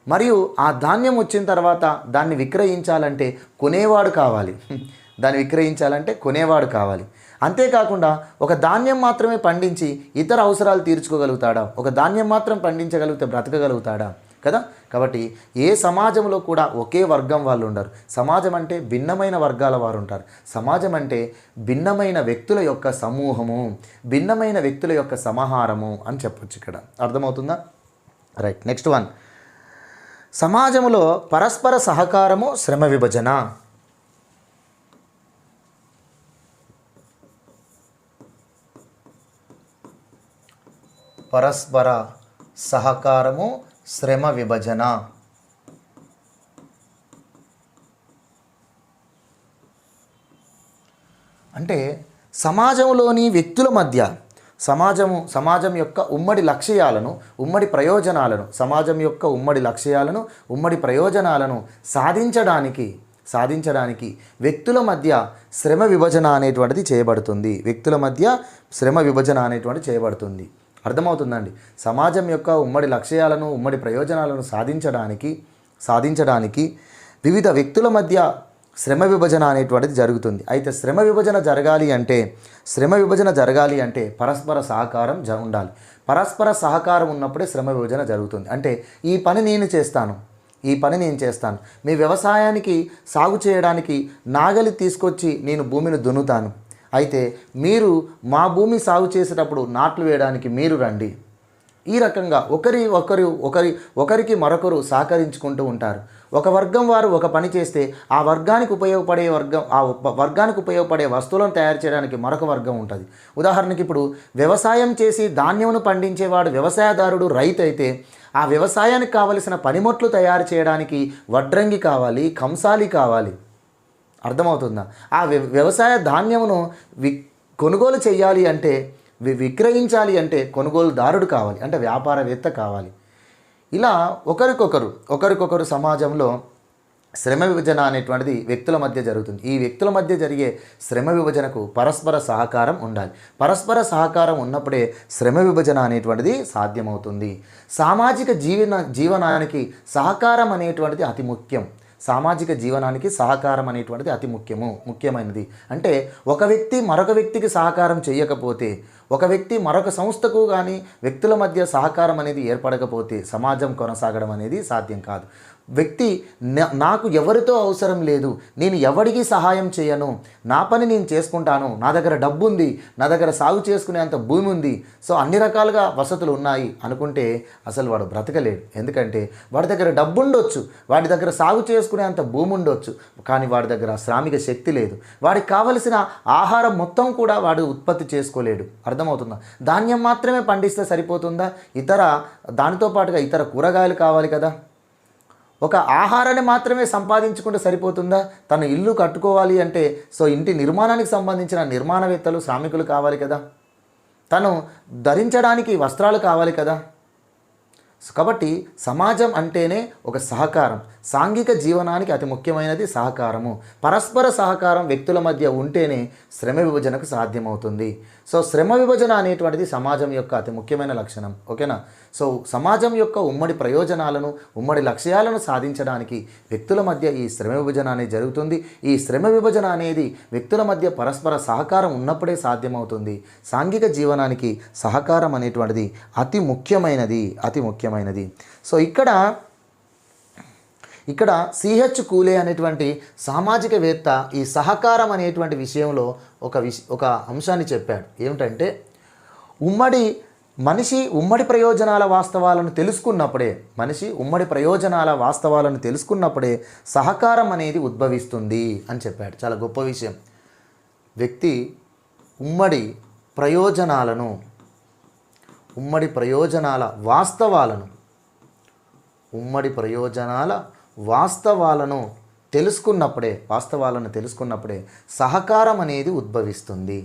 మరియు ఆ ధాన్యం వచ్చిన తర్వాత దాన్ని విక్రయించాలంటే కొనేవాడు కావాలి. అంతేకాకుండా ఒక ధాన్యం మాత్రమే పండించి ఇతర అవసరాలు తీర్చుకోగలుగుతాడా? ఒక ధాన్యం మాత్రం పండించగలిగితే బ్రతకగలుగుతాడా? కదా. కాబట్టి ఏ సమాజంలో కూడా ఒకే వర్గం వాళ్ళు ఉండరు. సమాజం అంటే భిన్నమైన వర్గాల వారు ఉంటారు. సమాజం అంటే భిన్నమైన వ్యక్తుల యొక్క సమూహము, భిన్నమైన వ్యక్తుల యొక్క సమాహారము అని చెప్పొచ్చు. ఇక్కడ అర్థమవుతుందా? రైట్. నెక్స్ట్ వన్, సమాజంలో పరస్పర సహకారము, శ్రమ విభజన. పరస్పర సహకారము, శ్రమ విభజన. అంటే సమాజంలోని వ్యక్తుల మధ్య సమాజం యొక్క ఉమ్మడి లక్ష్యాలను, ఉమ్మడి ప్రయోజనాలను, ఉమ్మడి ప్రయోజనాలను సాధించడానికి వ్యక్తుల మధ్య శ్రమ విభజన అనేటువంటిది చేయబడుతుంది. అర్థమవుతుందండి? సమాజం యొక్క ఉమ్మడి లక్ష్యాలను, ఉమ్మడి ప్రయోజనాలను సాధించడానికి వివిధ వ్యక్తుల మధ్య శ్రమ విభజన అనేటువంటిది జరుగుతుంది. అయితే శ్రమ విభజన జరగాలి అంటే పరస్పర సహకారం ఉండాలి. పరస్పర సహకారం ఉన్నప్పుడే శ్రమ విభజన జరుగుతుంది. అంటే ఈ పని నేను చేస్తాను, మీ వ్యవసాయానికి సాగు చేయడానికి నాగలి తీసుకొచ్చి నేను భూమిని దున్నుతాను. అయితే మీరు మా భూమి సాగు చేసేటప్పుడు నాట్లు వేయడానికి మీరు రండి. ఈ రకంగా ఒకరికి మరొకరు సహకరించుకుంటూ ఉంటారు. ఒక వర్గం వారు ఒక పని చేస్తే ఆ వర్గానికి ఉపయోగపడే వస్తువులను తయారు చేయడానికి మరొక వర్గం ఉంటుంది. ఉదాహరణకి ఇప్పుడు వ్యవసాయం చేసి ధాన్యమును పండించేవాడు వ్యవసాయదారుడు, రైతు అయితే ఆ వ్యవసాయానికి కావలసిన పనిముట్లు తయారు చేయడానికి వడ్రంగి కావాలి, కంసాలి కావాలి. అర్థమవుతుందా? ఆ వ్యవసాయ ధాన్యమును కొనుగోలు చేయాలి అంటే, విక్రయించాలి అంటే కొనుగోలుదారుడు కావాలి, అంటే వ్యాపారవేత్త కావాలి. ఇలా ఒకరికొకరు సమాజంలో శ్రమ విభజన అనేటువంటిది వ్యక్తుల మధ్య జరుగుతుంది. ఈ వ్యక్తుల మధ్య జరిగే శ్రమ విభజనకు పరస్పర సహకారం ఉండాలి. పరస్పర సహకారం ఉన్నప్పుడే శ్రమ విభజన అనేటువంటిది సాధ్యమవుతుంది. సామాజిక జీవనానికి సహకారం అనేటువంటిది అతి ముఖ్యం. ముఖ్యమైనది. అంటే ఒక వ్యక్తి మరొక వ్యక్తికి సహకారం చేయకపోతే, ఒక వ్యక్తి మరొక సంస్థకు కానీ వ్యక్తుల మధ్య సహకారం అనేది ఏర్పడకపోతే సమాజం కొనసాగడం అనేది సాధ్యం కాదు. వ్యక్తి నాకు ఎవరితో అవసరం లేదు, నేను ఎవరికి సహాయం చేయను, నా పని నేను చేసుకుంటాను, నా దగ్గర డబ్బు ఉంది, నా దగ్గర సాగు చేసుకునేంత భూమి ఉంది, సో అన్ని రకాలుగా వసతులు ఉన్నాయి అనుకుంటే అసలు వాడు బ్రతకలేడు. ఎందుకంటే వాడి దగ్గర డబ్బు ఉండొచ్చు, వాడి దగ్గర సాగు చేసుకునేంత భూమి ఉండొచ్చు, కానీ వాడి దగ్గర శ్రామిక శక్తి లేదు. వాడికి కావలసిన ఆహారం మొత్తం కూడా వాడు ఉత్పత్తి చేసుకోలేడు. అర్థమవుతుందా? ధాన్యం మాత్రమే పండిస్తే సరిపోతుందా? దానితో పాటుగా ఇతర కూరగాయలు కావాలి కదా. ఒక ఆహారాన్ని మాత్రమే సంపాదించుకుంటే సరిపోతుందా? తను ఇల్లు కట్టుకోవాలి అంటే సో ఇంటి నిర్మాణానికి సంబంధించిన నిర్మాణవేత్తలు, శ్రామికులు కావాలి కదా. తను ధరించడానికి వస్త్రాలు కావాలి కదా. కాబట్టి సమాజం అంటేనే ఒక సహకారం. సాంఘిక జీవనానికి అతి ముఖ్యమైనది సహకారము. పరస్పర సహకారం వ్యక్తుల మధ్య ఉంటేనే శ్రమ విభజనకు సాధ్యమవుతుంది. సో శ్రమ విభజన అనేటువంటిది సమాజం యొక్క అతి ముఖ్యమైన లక్షణం. ఓకేనా. సో సమాజం యొక్క ఉమ్మడి ప్రయోజనాలను, ఉమ్మడి లక్ష్యాలను సాధించడానికి వ్యక్తుల మధ్య ఈ శ్రమ విభజన అనేది జరుగుతుంది. ఈ శ్రమ విభజన అనేది వ్యక్తుల మధ్య పరస్పర సహకారం ఉన్నప్పుడే సాధ్యమవుతుంది. సాంఘిక జీవనానికి సహకారం అనేటువంటిది అతి ముఖ్యమైనది. సో ఇక్కడ సిహెచ్ కూలే అనేటువంటి సామాజికవేత్త ఈ సహకారం అనేటువంటి విషయంలో ఒక అంశాన్ని చెప్పాడు. ఏమిటంటే మనిషి ఉమ్మడి ప్రయోజనాల వాస్తవాలను తెలుసుకున్నప్పుడే సహకారం అనేది ఉద్భవిస్తుంది అని చెప్పాడు. చాలా గొప్ప విషయం. వ్యక్తి ఉమ్మడి ప్రయోజనాల వాస్తవాలను తెలుసుకున్నప్పుడే సహకారం అనేది ఉద్భవిస్తుంది.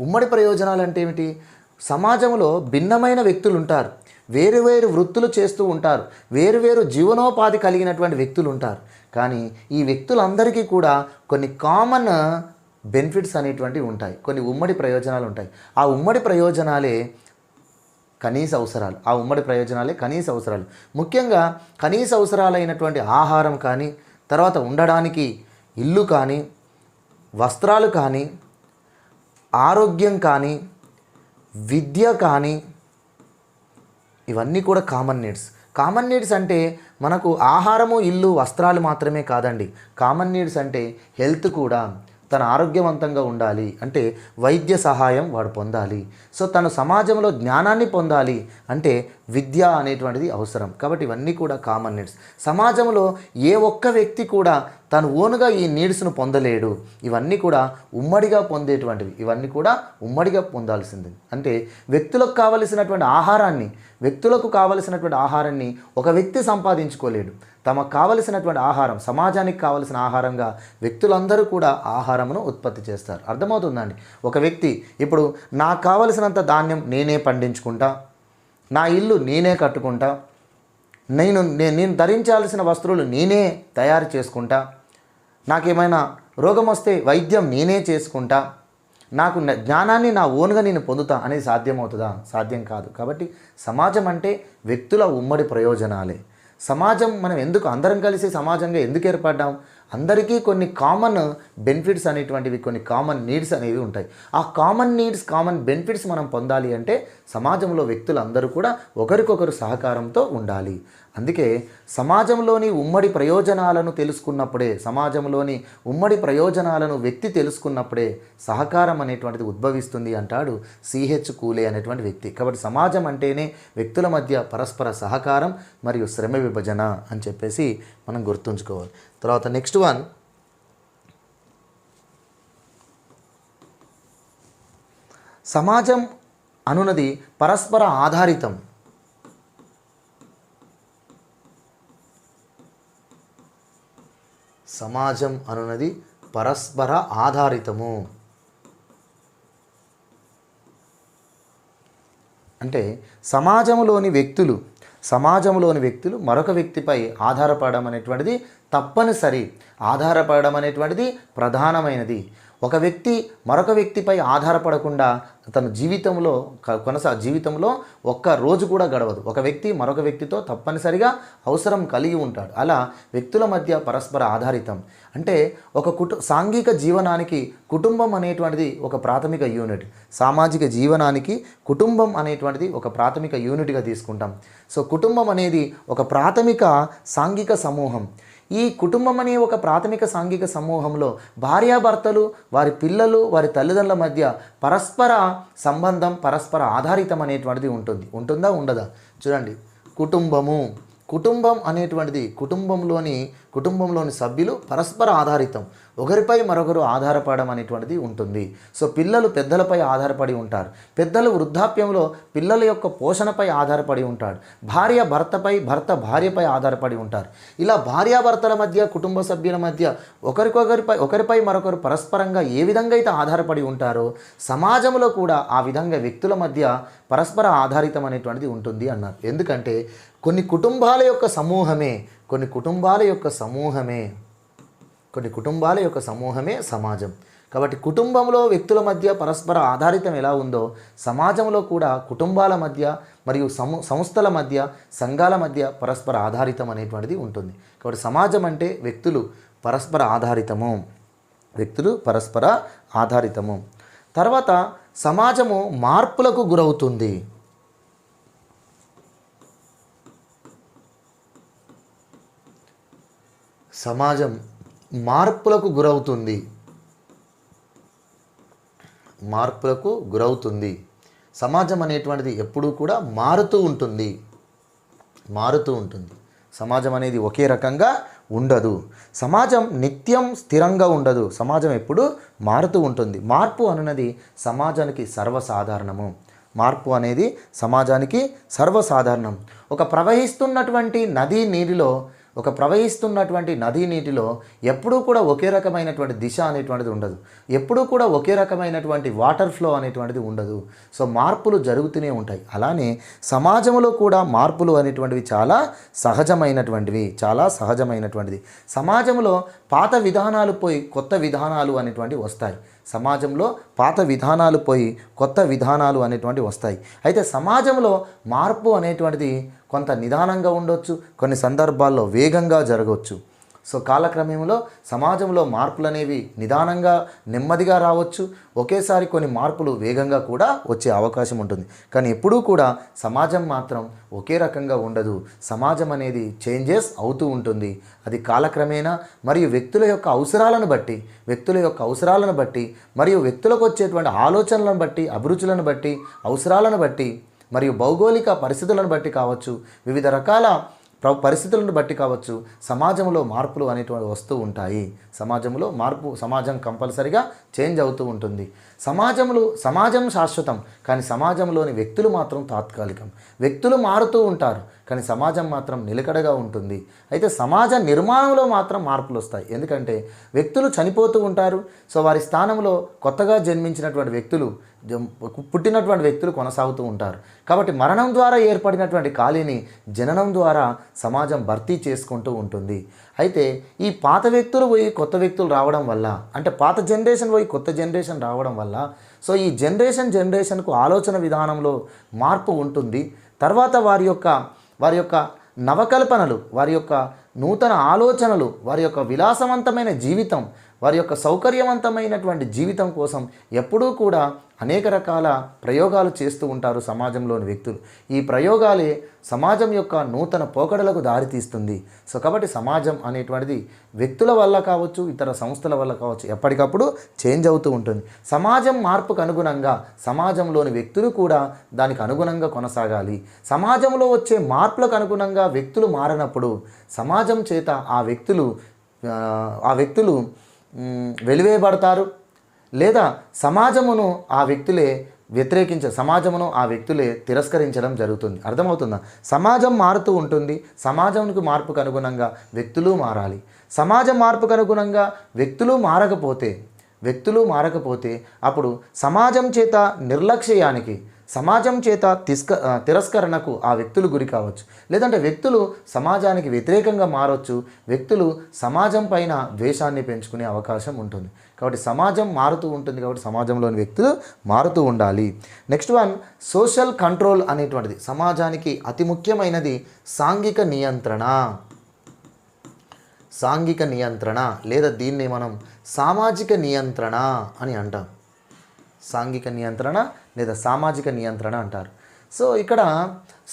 ఉమ్మడి ప్రయోజనాలు అంటే ఏమిటి? సమాజంలో భిన్నమైన వ్యక్తులు ఉంటారు, వేరువేరు వృత్తులు చేస్తూ ఉంటారు, వేరువేరు జీవనోపాధి కలిగినటువంటి వ్యక్తులు ఉంటారు. కానీ ఈ వ్యక్తులందరికీ కూడా కొన్ని కామన్ బెనిఫిట్స్ అనేటువంటివి ఉంటాయి, కొన్ని ఉమ్మడి ప్రయోజనాలు ఉంటాయి. ఆ ఉమ్మడి ప్రయోజనాలే కనీస అవసరాలు. ముఖ్యంగా కనీస అవసరాలైనటువంటి ఆహారం కానీ, తర్వాత ఉండడానికి ఇల్లు కానీ, వస్త్రాలు కానీ, ఆరోగ్యం కానీ, విద్య కానీ, ఇవన్నీ కూడా కామన్ నీడ్స్ అంటే మనకు ఆహారము, ఇల్లు, వస్త్రాలు మాత్రమే కాదండి. కామన్ నీడ్స్ అంటే హెల్త్ కూడా. తన ఆరోగ్యవంతంగా ఉండాలి అంటే వైద్య సహాయం వాడు పొందాలి. సో తను సమాజంలో జ్ఞానాన్ని పొందాలి అంటే విద్య అనేటువంటిది అవసరం. కాబట్టి ఇవన్నీ కూడా కామన్ నీడ్స్. సమాజంలో ఏ ఒక్క వ్యక్తి కూడా తను ఓనుగా ఈ నీడ్స్ను పొందలేడు. ఇవన్నీ కూడా ఉమ్మడిగా పొందాల్సింది. అంటే వ్యక్తులకు కావలసినటువంటి ఆహారాన్ని ఒక వ్యక్తి సంపాదించుకోలేడు. తమకు కావలసినటువంటి ఆహారం, సమాజానికి కావలసిన ఆహారంగా వ్యక్తులందరూ కూడా ఆహారమును ఉత్పత్తి చేస్తారు. అర్థమవుతుందండి. ఒక వ్యక్తి ఇప్పుడు నాకు కావలసినంత ధాన్యం నేనే పండించుకుంటా, నా ఇల్లు నేనే కట్టుకుంటా, నేను ధరించాల్సిన వస్తువులు నేనే తయారు చేసుకుంటా, నాకేమైనా రోగం వస్తే వైద్యం నేనే చేసుకుంటా, నాకు జ్ఞానాన్ని నా ఓన్గా నేను పొందుతా అనేది సాధ్యమవుతుందా? సాధ్యం కాదు. కాబట్టి సమాజం అంటే వ్యక్తుల ఉమ్మడి ప్రయోజనాలే. సమాజం మనం అందరం కలిసి సమాజంగా ఎందుకు ఏర్పడ్డాం? అందరికీ కొన్ని కామన్ బెనిఫిట్స్ అనేటువంటివి, కొన్ని కామన్ నీడ్స్ అనేవి ఉంటాయి. ఆ కామన్ బెనిఫిట్స్ మనం పొందాలి అంటే సమాజంలో వ్యక్తులందరూ కూడా ఒకరికొకరు సహకారంతో ఉండాలి. అందుకే సమాజంలోని ఉమ్మడి ప్రయోజనాలను వ్యక్తి తెలుసుకున్నప్పుడే సహకారం అనేటువంటిది ఉద్భవిస్తుంది అంటాడు సిహెచ్ కూలే అనేటువంటి వ్యక్తి. కాబట్టి సమాజం అంటేనే వ్యక్తుల మధ్య పరస్పర సహకారం మరియు శ్రమ విభజన అని చెప్పేసి మనం గుర్తుంచుకోవాలి. తర్వాత నెక్స్ట్ వన్, సమాజం అనున్నది పరస్పర ఆధారితం. సమాజం అనున్నది పరస్పర ఆధారితము. అంటే సమాజంలోని వ్యక్తులు మరొక వ్యక్తిపై ఆధారపడడం అనేటువంటిది తప్పనిసరి. ఆధారపడడం అనేటువంటిది ప్రధానమైనది. ఒక వ్యక్తి మరొక వ్యక్తిపై ఆధారపడకుండా తన జీవితంలో ఒక్క రోజు కూడా గడవదు. ఒక వ్యక్తి మరొక వ్యక్తితో తప్పనిసరిగా అవసరం కలిగి ఉంటాడు. అలా వ్యక్తుల మధ్య పరస్పర ఆధారితం. అంటే సాంఘిక జీవనానికి కుటుంబం అనేటువంటిది ఒక ప్రాథమిక యూనిట్. సామాజిక జీవనానికి కుటుంబం అనేటువంటిది ఒక ప్రాథమిక యూనిట్గా తీసుకుంటాం. సో కుటుంబం అనేది ఒక ప్రాథమిక సాంఘిక సమూహం. ఈ కుటుంబం అనే ఒక ప్రాథమిక సాంఘిక సమూహంలో భార్యాభర్తలు, వారి పిల్లలు, వారి తల్లిదండ్రుల మధ్య పరస్పర సంబంధం, పరస్పర ఆధారితం అనేటువంటిది ఉంటుందా ఉండదా? చూడండి, కుటుంబం అనేటువంటిది కుటుంబంలోని సభ్యులు పరస్పర ఆధారితం, ఒకరిపై మరొకరు ఆధారపడడం అనేటువంటిది ఉంటుంది. సో పిల్లలు పెద్దలపై ఆధారపడి ఉంటారు, పెద్దలు వృద్ధాప్యంలో పిల్లల యొక్క పోషణపై ఆధారపడి ఉంటాడు, భార్య భర్తపై, భర్త భార్యపై ఆధారపడి ఉంటారు. ఇలా భార్యాభర్తల మధ్య, కుటుంబ సభ్యుల మధ్య ఒకరిపై మరొకరు పరస్పరంగా ఏ విధంగా అయితే ఆధారపడి ఉంటారో సమాజంలో కూడా ఆ విధంగా వ్యక్తుల మధ్య పరస్పర ఆధారితం అనేటువంటిది ఉంటుంది అన్నారు. ఎందుకంటే కొన్ని కుటుంబాల యొక్క సమూహమే సమాజం. కాబట్టి కుటుంబంలో వ్యక్తుల మధ్య పరస్పర ఆధారితం ఎలా ఉందో సమాజంలో కూడా కుటుంబాల మధ్య మరియు సంస్థల మధ్య, సంఘాల మధ్య పరస్పర ఆధారితం అనేటువంటిది ఉంటుంది. కాబట్టి సమాజం అంటే వ్యక్తులు పరస్పర ఆధారితము. తర్వాత సమాజము మార్పులకు గురవుతుంది. సమాజం మార్పులకు గురవుతుంది. సమాజం అనేటువంటిది ఎప్పుడూ కూడా మారుతూ ఉంటుంది. సమాజం అనేది ఒకే రకంగా ఉండదు. సమాజం నిత్యం స్థిరంగా ఉండదు. సమాజం ఎప్పుడు మారుతూ ఉంటుంది. మార్పు అనేది సమాజానికి సర్వసాధారణం. ఒక ప్రవహిస్తున్నటువంటి నదీ నీటిలో ఎప్పుడూ కూడా ఒకే రకమైనటువంటి దిశ అనేటువంటిది ఉండదు. ఎప్పుడూ కూడా ఒకే రకమైనటువంటి వాటర్ ఫ్లో అనేటువంటిది ఉండదు. సో మార్పులు జరుగుతూనే ఉంటాయి. అలానే సమాజంలో కూడా మార్పులు అనేటువంటివి చాలా సహజమైనటువంటిది. సమాజంలో పాత విధానాలు పోయి కొత్త విధానాలు అనేటువంటివి వస్తాయి. అయితే సమాజంలో మార్పు అనేటువంటిది కొంత నిదానంగా ఉండొచ్చు, కొన్ని సందర్భాల్లో వేగంగా జరగవచ్చు. సో కాలక్రమంలో సమాజంలో మార్పులు అనేవి నిదానంగా, నెమ్మదిగా రావచ్చు. ఒకేసారి కొన్ని మార్పులు వేగంగా కూడా వచ్చే అవకాశం ఉంటుంది. కానీ ఎప్పుడూ కూడా సమాజం మాత్రం ఒకే రకంగా ఉండదు. సమాజం అనేది చేంజెస్ అవుతూ ఉంటుంది. అది కాలక్రమేణా మరియు వ్యక్తుల యొక్క అవసరాలను బట్టి మరియు వ్యక్తులకు వచ్చేటువంటి ఆలోచనలను బట్టి, అభిరుచులను బట్టి, అవసరాలను బట్టి మరియు భౌగోళిక పరిస్థితులను బట్టి కావచ్చు, వివిధ రకాల పరిస్థితులను బట్టి కావచ్చు, సమాజంలో మార్పులు అనేటువంటి వస్తూ ఉంటాయి. సమాజం కంపల్సరిగా చేంజ్ అవుతూ ఉంటుంది. సమాజం శాశ్వతం, కానీ సమాజంలోని వ్యక్తులు మాత్రం తాత్కాలికం. వ్యక్తులు మారుతూ ఉంటారు, కానీ సమాజం మాత్రం నిలకడగా ఉంటుంది. అయితే సమాజ నిర్మాణంలో మాత్రం మార్పులు వస్తాయి. ఎందుకంటే వ్యక్తులు చనిపోతూ ఉంటారు. సో వారి స్థానంలో కొత్తగా పుట్టినటువంటి వ్యక్తులు కొనసాగుతూ ఉంటారు. కాబట్టి మరణం ద్వారా ఏర్పడినటువంటి ఖాళీని జననం ద్వారా సమాజం భర్తీ చేసుకుంటూ ఉంటుంది. అయితే ఈ పాత వ్యక్తులు పోయి కొత్త వ్యక్తులు రావడం వల్ల, అంటే పాత జనరేషన్ పోయి కొత్త జనరేషన్ రావడం వల్ల, సో ఈ జనరేషన్కు ఆలోచన విధానంలో మార్పు ఉంటుంది. తర్వాత వారి యొక్క నవకల్పనలు, వారి యొక్క నూతన ఆలోచనలు, వారి యొక్క విలాసవంతమైన జీవితం, వారి యొక్క సౌకర్యవంతమైనటువంటి జీవితం కోసం ఎప్పుడూ కూడా అనేక రకాల ప్రయోగాలు చేస్తూ ఉంటారు సమాజంలోని వ్యక్తులు. ఈ ప్రయోగాలే సమాజం యొక్క నూతన పోకడలకు దారితీస్తుంది. సో కాబట్టి సమాజం అనేటువంటిది వ్యక్తుల వల్ల కావచ్చు, ఇతర సంస్థల వల్ల కావచ్చు, ఎప్పటికప్పుడు చేంజ్ అవుతూ ఉంటుంది. సమాజం మార్పుకు అనుగుణంగా సమాజంలోని వ్యక్తులు కూడా దానికి అనుగుణంగా కొనసాగాలి. సమాజంలో వచ్చే మార్పులకు అనుగుణంగా వ్యక్తులు మారినప్పుడు సమాజం చేత ఆ వ్యక్తులు వెలివేయబడతారు, లేదా సమాజమును ఆ వ్యక్తులే తిరస్కరించడం జరుగుతుంది. అర్థమవుతుందా? సమాజం మారుతూ ఉంటుంది. సమాజంకు మార్పుకు అనుగుణంగా వ్యక్తులు మారాలి. సమాజం మార్పుకు అనుగుణంగా వ్యక్తులు మారకపోతే అప్పుడు సమాజం చేత నిర్లక్ష్యానికి, సమాజం చేత తిరస్కరణకు ఆ వ్యక్తులు గురి కావచ్చు. లేదంటే వ్యక్తులు సమాజానికి వ్యతిరేకంగా మారవచ్చు. వ్యక్తులు సమాజం పైన ద్వేషాన్ని పెంచుకునే అవకాశం ఉంటుంది. కాబట్టి సమాజం మారుతూ ఉంటుంది. కాబట్టి సమాజంలోని వ్యక్తులు మారుతూ ఉండాలి. నెక్స్ట్ వన్, సోషల్ కంట్రోల్ అనేటువంటిది సమాజానికి అతి ముఖ్యమైనది. సాంఘిక నియంత్రణ లేదా దీన్ని మనం సామాజిక నియంత్రణ అని అంటాం. సాంఘిక నియంత్రణ లేదా సామాజిక నియంత్రణ అంటారు. సో ఇక్కడ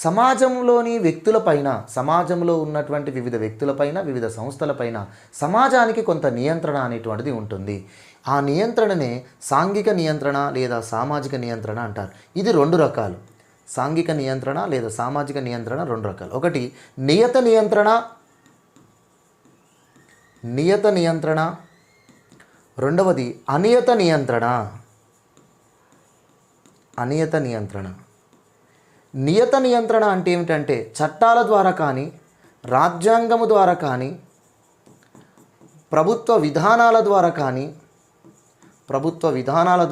సమాజంలోని వ్యక్తులపైన, సమాజంలో ఉన్నటువంటి వివిధ వ్యక్తులపైన, వివిధ సంస్థలపైన సమాజానికి కొంత నియంత్రణ అనేటువంటిది ఉంటుంది. ఆ నియంత్రణనే సాంఘిక నియంత్రణ లేదా సామాజిక నియంత్రణ అంటారు. ఇది రెండు రకాలు. సాంఘిక నియంత్రణ లేదా సామాజిక నియంత్రణ రెండు రకాలు. ఒకటి నియత నియంత్రణ, నియత నియంత్రణ, రెండవది అనియత నియంత్రణ. అనియత నియంత్రణ. నియత నియంత్రణ అంటే ఏమిటంటే చట్టాల ద్వారా కానీ, రాజ్యాంగము ద్వారా కానీ, ప్రభుత్వ విధానాల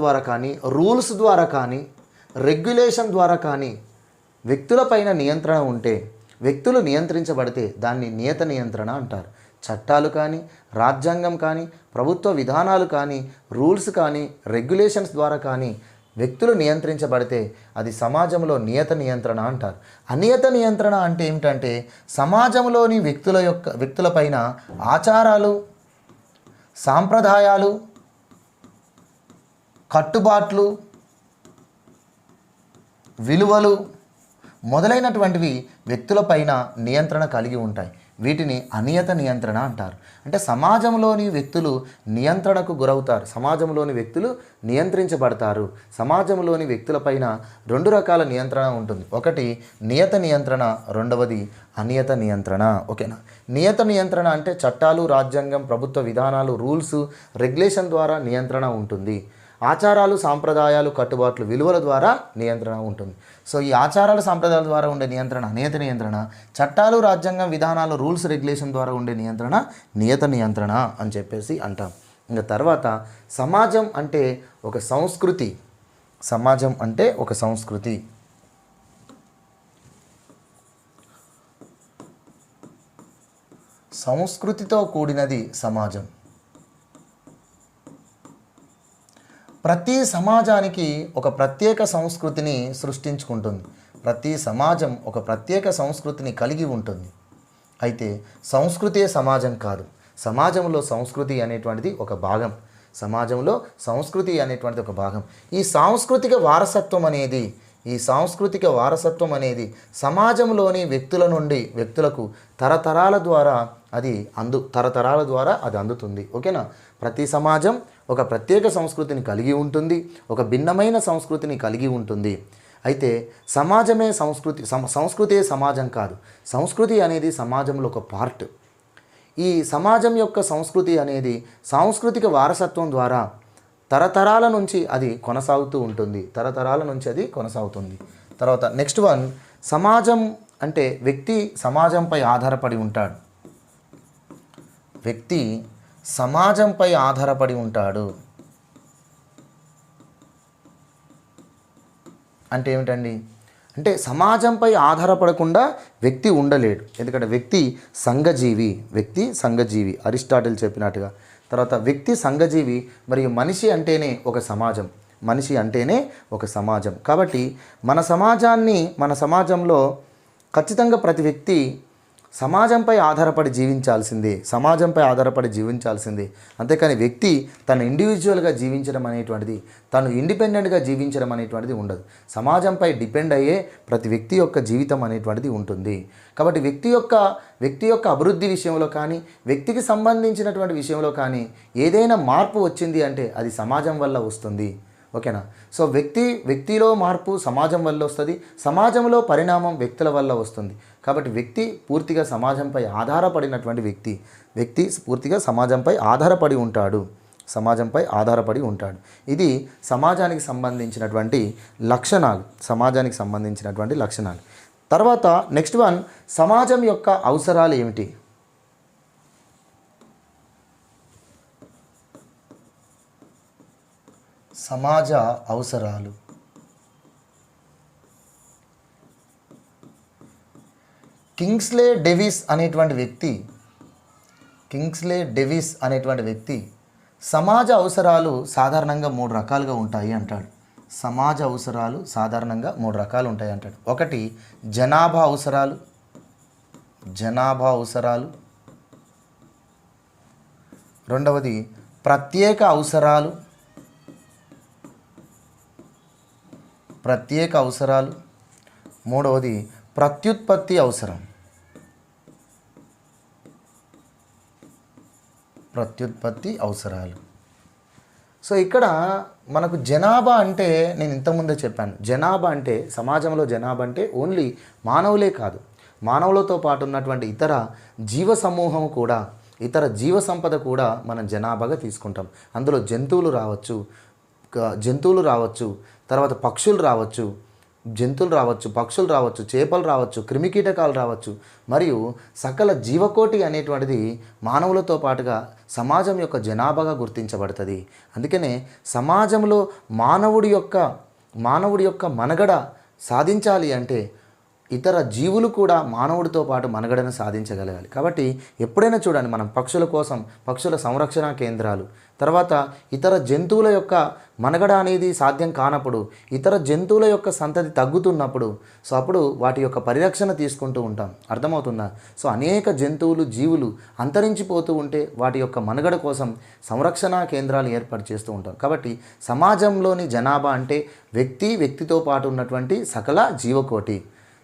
ద్వారా కానీ, రూల్స్ ద్వారా కానీ, రెగ్యులేషన్ ద్వారా కానీ వ్యక్తులపైన నియంత్రణ ఉంటే, వ్యక్తులు నియంత్రించబడితే దాన్ని నియత నియంత్రణ అంటారు. చట్టాలు కానీ, రాజ్యాంగం కానీ, ప్రభుత్వ విధానాలు కానీ, రూల్స్ కానీ, రెగ్యులేషన్స్ ద్వారా కానీ వ్యక్తులు నియంత్రించబడితే అది సమాజంలో నియత నియంత్రణ అంటారు. అనియత నియంత్రణ అంటే ఏమిటంటే సమాజంలోని వ్యక్తులపైన ఆచారాలు, సాంప్రదాయాలు, కట్టుబాట్లు, విలువలు మొదలైనటువంటివి వ్యక్తులపైన నియంత్రణ కలిగి ఉంటాయి. వీటిని అనియత నియంత్రణ అంటారు. అంటే సమాజంలోని వ్యక్తులు నియంత్రణకు గురవుతారు, సమాజంలోని వ్యక్తులు నియంత్రించబడతారు. సమాజంలోని వ్యక్తులపైన రెండు రకాల నియంత్రణ ఉంటుంది. ఒకటి నియత నియంత్రణ, రెండవది అనియత నియంత్రణ. ఓకేనా? నియత నియంత్రణ అంటే చట్టాలు, రాజ్యాంగం, ప్రభుత్వ విధానాలు, రూల్స్, రెగ్యులేషన్ ద్వారా నియంత్రణ ఉంటుంది. ఆచారాలు, సాంప్రదాయాలు, కట్టుబాట్లు, విలువల ద్వారా నియంత్రణ ఉంటుంది. సో ఈ ఆచారాలు, సాంప్రదాయాల ద్వారా ఉండే నియంత్రణ అనియత నియంత్రణ, చట్టాలు, రాజ్యాంగం, విధానాలు, రూల్స్, రెగ్యులేషన్ ద్వారా ఉండే నియంత్రణ నియత నియంత్రణ అని చెప్పేసి అంటాం. ఇంకా తర్వాత సమాజం అంటే ఒక సంస్కృతి. సమాజం అంటే ఒక సంస్కృతి. సంస్కృతితో కూడినది సమాజం. ప్రతి సమాజానికి ఒక ప్రత్యేక సంస్కృతిని సృష్టించుకుంటుంది. ప్రతి సమాజం ఒక ప్రత్యేక సంస్కృతిని కలిగి ఉంటుంది. అయితే సంస్కృతే సమాజం కాదు. సమాజంలో సంస్కృతి అనేటువంటిది ఒక భాగం. సమాజంలో సంస్కృతి అనేటువంటిది ఒక భాగం. ఈ సాంస్కృతిక వారసత్వం అనేది సమాజంలోని వ్యక్తుల నుండి వ్యక్తులకు తరతరాల ద్వారా అది అందుతుంది. ఓకేనా? ప్రతి సమాజం ఒక ప్రత్యేక సంస్కృతిని కలిగి ఉంటుంది, ఒక భిన్నమైన సంస్కృతిని కలిగి ఉంటుంది. అయితే సమాజమే సంస్కృతే సమాజం కాదు. సంస్కృతి అనేది సమాజంలో ఒక పార్ట్. ఈ సమాజం యొక్క సంస్కృతి అనేది సాంస్కృతిక వారసత్వం ద్వారా తరతరాల నుంచి అది కొనసాగుతూ ఉంటుంది. తర్వాత నెక్స్ట్ వన్, సమాజం అంటే వ్యక్తి సమాజంపై ఆధారపడి ఉంటాడు. వ్యక్తి సమాజంపై ఆధారపడి ఉంటాడు అంటే ఏమిటండి? అంటే సమాజంపై ఆధారపడకుండా వ్యక్తి ఉండలేడు. ఎందుకంటే వ్యక్తి సంఘజీవి అరిస్టాటిల్ చెప్పినట్టుగా. తర్వాత వ్యక్తి సంఘజీవి మరియు మనిషి అంటేనే ఒక సమాజం. కాబట్టి మన సమాజంలో ఖచ్చితంగా ప్రతి వ్యక్తి సమాజంపై ఆధారపడి జీవించాల్సిందే. అంతేకాని వ్యక్తి తను ఇండివిజువల్గా జీవించడం అనేటువంటిది, తను ఇండిపెండెంట్గా జీవించడం అనేటువంటిది ఉండదు. సమాజంపై డిపెండ్ అయ్యే ప్రతి వ్యక్తి యొక్క జీవితం అనేటువంటిది ఉంటుంది. కాబట్టి వ్యక్తి యొక్క అభివృద్ధి విషయంలో కానీ, వ్యక్తికి సంబంధించినటువంటి విషయంలో కానీ ఏదైనా మార్పు వచ్చింది అంటే అది సమాజం వల్ల వస్తుంది. ఓకేనా? సో వ్యక్తిలో మార్పు సమాజం వల్ల వస్తుంది, సమాజంలో పరిణామం వ్యక్తుల వల్ల వస్తుంది. కాబట్టి వ్యక్తి పూర్తిగా సమాజంపై ఆధారపడినటువంటి వ్యక్తి పూర్తిగా సమాజంపై ఆధారపడి ఉంటాడు. ఇది సమాజానికి సంబంధించినటువంటి లక్షణాలు. తర్వాత నెక్స్ట్ వన్, సమాజం యొక్క అవసరాలు ఏమిటి? సమాజ అవసరాలు. కింగ్స్లే డేవిస్ అనేటువంటి వ్యక్తి సమాజ అవసరాలు సాధారణంగా 3 రకాలుగా ఉంటాయి అంటాడు. సమాజ అవసరాలు సాధారణంగా 3 రకాలు ఉంటాయి అంటాడు. ఒకటి జనాభా అవసరాలు, రెండవది ప్రత్యేక అవసరాలు, మూడవది ప్రత్యుత్పత్తి అవసరాలు. సో ఇక్కడ మనకు జనాభా అంటే నేను ఇంతకుముందే చెప్పాను. సమాజంలో జనాభా అంటే ఓన్లీ మానవులే కాదు, మానవులతో పాటు ఉన్నటువంటి ఇతర జీవ సమూహం కూడా ఇతర జీవ సంపద కూడా మనం జనాభాగా తీసుకుంటాం. అందులో జంతువులు రావచ్చు, తర్వాత జంతువులు రావచ్చు, పక్షులు రావచ్చు, చేపలు రావచ్చు, క్రిమికీటకాలు రావచ్చు, మరియు సకల జీవకోటి అనేటువంటిది మానవులతో పాటుగా సమాజం యొక్క జనాభాగా గుర్తించబడుతుంది. అందుకనే సమాజంలో మానవుడి యొక్క మనుగడ సాధించాలి అంటే ఇతర జీవులు కూడా మానవుడితో పాటు మనుగడను సాధించగలగాలి. కాబట్టి ఎప్పుడైనా చూడండి, మనం పక్షుల సంరక్షణ కేంద్రాలు, తర్వాత ఇతర జంతువుల యొక్క మనుగడ అనేది సాధ్యం కానప్పుడు, ఇతర జంతువుల యొక్క సంతతి తగ్గుతున్నప్పుడు, సో అప్పుడు వాటి యొక్క పరిరక్షణ తీసుకుంటూ ఉంటాం. అర్థమవుతుందా? సో అనేక జంతువులు, జీవులు అంతరించిపోతూ ఉంటే వాటి యొక్క మనుగడ కోసం సంరక్షణ కేంద్రాలు ఏర్పాటు చేస్తూ ఉంటాం. కాబట్టి సమాజంలోని జనాభా అంటే వ్యక్తితో పాటు ఉన్నటువంటి సకల జీవకోటి.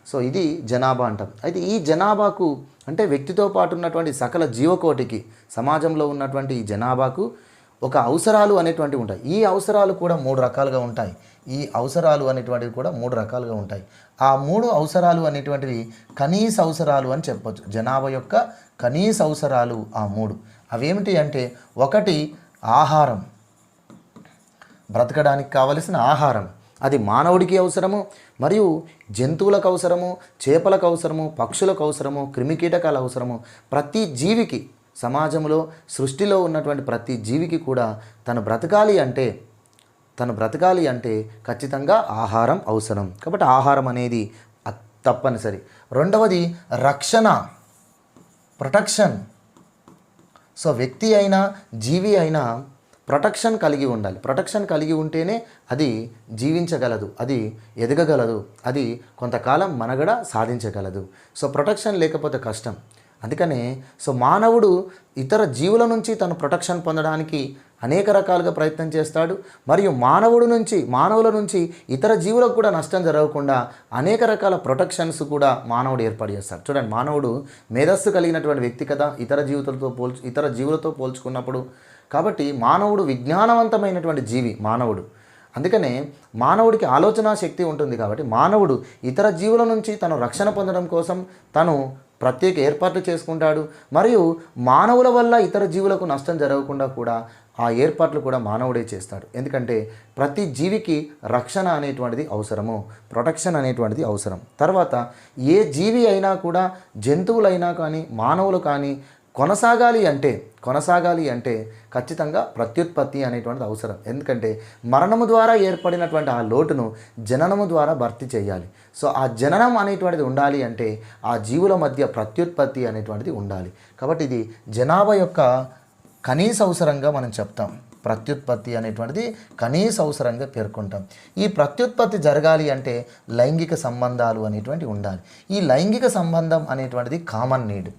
సో ఇది జనాభా అంటాం. అయితే ఈ జనాభాకు అంటే వ్యక్తితో పాటు ఉన్నటువంటి సకల జీవకోటికి, సమాజంలో ఉన్నటువంటి ఈ జనాభాకు ఒక అవసరాలు అనేటువంటివి ఉంటాయి. ఈ అవసరాలు కూడా మూడు రకాలుగా ఉంటాయి. ఆ మూడు అవసరాలు అనేటువంటివి కనీస అవసరాలు అని చెప్పొచ్చు. జనాభా యొక్క కనీస అవసరాలు ఆ మూడు. అవేమిటి అంటే, ఒకటి ఆహారం, బ్రతకడానికి కావలసిన ఆహారం, అది మానవుడికి అవసరము, మరియు జంతువులకు అవసరము, చేపలకు అవసరము, పక్షులకు అవసరము, క్రిమికీటకాల అవసరము. ప్రతి జీవికి, సమాజంలో సృష్టిలో ఉన్నటువంటి ప్రతి జీవికి కూడా తను బ్రతకాలి అంటే ఖచ్చితంగా ఆహారం అవసరం. కాబట్టి ఆహారం అనేది తప్పనిసరి. రెండవది రక్షణ, ప్రొటెక్షన్. సో వ్యక్తి అయినా జీవి అయినా ప్రొటెక్షన్ కలిగి ఉండాలి. ప్రొటెక్షన్ కలిగి ఉంటేనే అది జీవించగలదు, అది ఎదగగలదు, అది కొంతకాలం మనుగడ సాధించగలదు. సో ప్రొటెక్షన్ లేకపోతే కష్టం. అందుకనే సో మానవుడు ఇతర జీవుల నుంచి తను ప్రొటెక్షన్ పొందడానికి అనేక రకాలుగా ప్రయత్నం చేస్తాడు. మరియు మానవుల నుంచి ఇతర జీవులకు కూడా నష్టం జరగకుండా అనేక రకాల ప్రొటెక్షన్స్ కూడా మానవుడు ఏర్పాటు చేస్తాడు. చూడండి, మానవుడు మేధస్సు కలిగినటువంటి వ్యక్తి కదా ఇతర జీవులతో పోల్చుకున్నప్పుడు. కాబట్టి మానవుడు విజ్ఞానవంతమైనటువంటి జీవి మానవుడు. అందుకనే మానవుడికి ఆలోచన శక్తి ఉంటుంది. కాబట్టి మానవుడు ఇతర జీవుల నుంచి తను రక్షణ పొందడం కోసం తను ప్రత్యేక ఏర్పాట్లు చేసుకుంటాడు. మరియు మానవుల వల్ల ఇతర జీవులకు నష్టం జరగకుండా కూడా ఆ ఏర్పాట్లు కూడా మానవుడే చేస్తాడు. ఎందుకంటే ప్రతి జీవికి రక్షణ అనేటువంటిది అవసరము, ప్రొటెక్షన్ అనేటువంటిది అవసరం. తర్వాత ఏ జీవి అయినా కూడా, జంతువులైనా కానీ మానవులు కానీ కొనసాగాలి అంటే ఖచ్చితంగా ప్రత్యుత్పత్తి అనేటువంటిది అవసరం. ఎందుకంటే మరణము ద్వారా ఏర్పడినటువంటి ఆ లోటును జననము ద్వారా భర్తీ చేయాలి. సో ఆ జననం అనేటువంటిది ఉండాలి అంటే ఆ జీవుల మధ్య ప్రత్యుత్పత్తి అనేటువంటిది ఉండాలి. కాబట్టి ఇది జనాభా యొక్క కనీస అవసరంగా మనం చెప్తాం. ప్రత్యుత్పత్తి అనేటువంటిది కనీస అవసరంగా పేర్కొంటాం. ఈ ప్రత్యుత్పత్తి జరగాలి అంటే లైంగిక సంబంధాలు అనేటువంటివి ఉండాలి. ఈ లైంగిక సంబంధం అనేటువంటిది కామన్ నీడ్.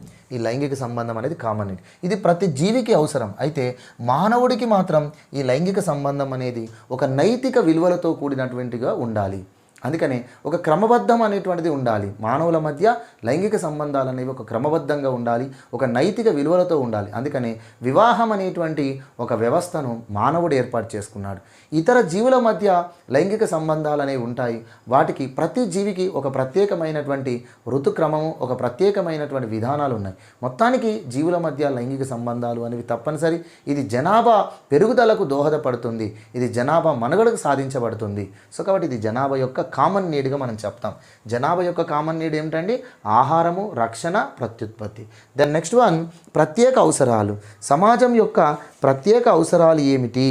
ఇది ప్రతి జీవికి అవసరం. అయితే మానవుడికి మాత్రం ఈ లైంగిక సంబంధం అనేది ఒక నైతిక విలువలతో కూడినటువంటిగా ఉండాలి. అందుకని ఒక క్రమబద్ధం అనేటువంటిది ఉండాలి. మానవుల మధ్య లైంగిక సంబంధాలు అనేవి ఒక క్రమబద్ధంగా ఉండాలి, ఒక నైతిక విలువలతో ఉండాలి. అందుకని వివాహం అనేటువంటి ఒక వ్యవస్థను మానవుడు ఏర్పాటు చేసుకున్నాడు. ఇతర జీవుల మధ్య లైంగిక సంబంధాలు అనేవి ఉంటాయి. వాటికి ప్రతి జీవికి ఒక ప్రత్యేకమైనటువంటి ఋతుక్రమము, ఒక ప్రత్యేకమైనటువంటి విధానాలు ఉన్నాయి. మొత్తానికి జీవుల మధ్య లైంగిక సంబంధాలు అనేవి తప్పనిసరి. ఇది జనాభా పెరుగుదలకు దోహదపడుతుంది, ఇది జనాభా మనుగడకు సాధించబడుతుంది. సో కాబట్టి ఇది జనాభా యొక్క కామన్ నీడ్గా మనం చెప్తాం. జనాభా యొక్క కామన్ నీడ్ ఏమిటండి? ఆహారము, రక్షణ, ప్రత్యుత్పత్తి. దెన్ నెక్స్ట్ వన్, ప్రత్యేక అవసరాలు. సమాజం యొక్క ప్రత్యేక అవసరాలు ఏమిటి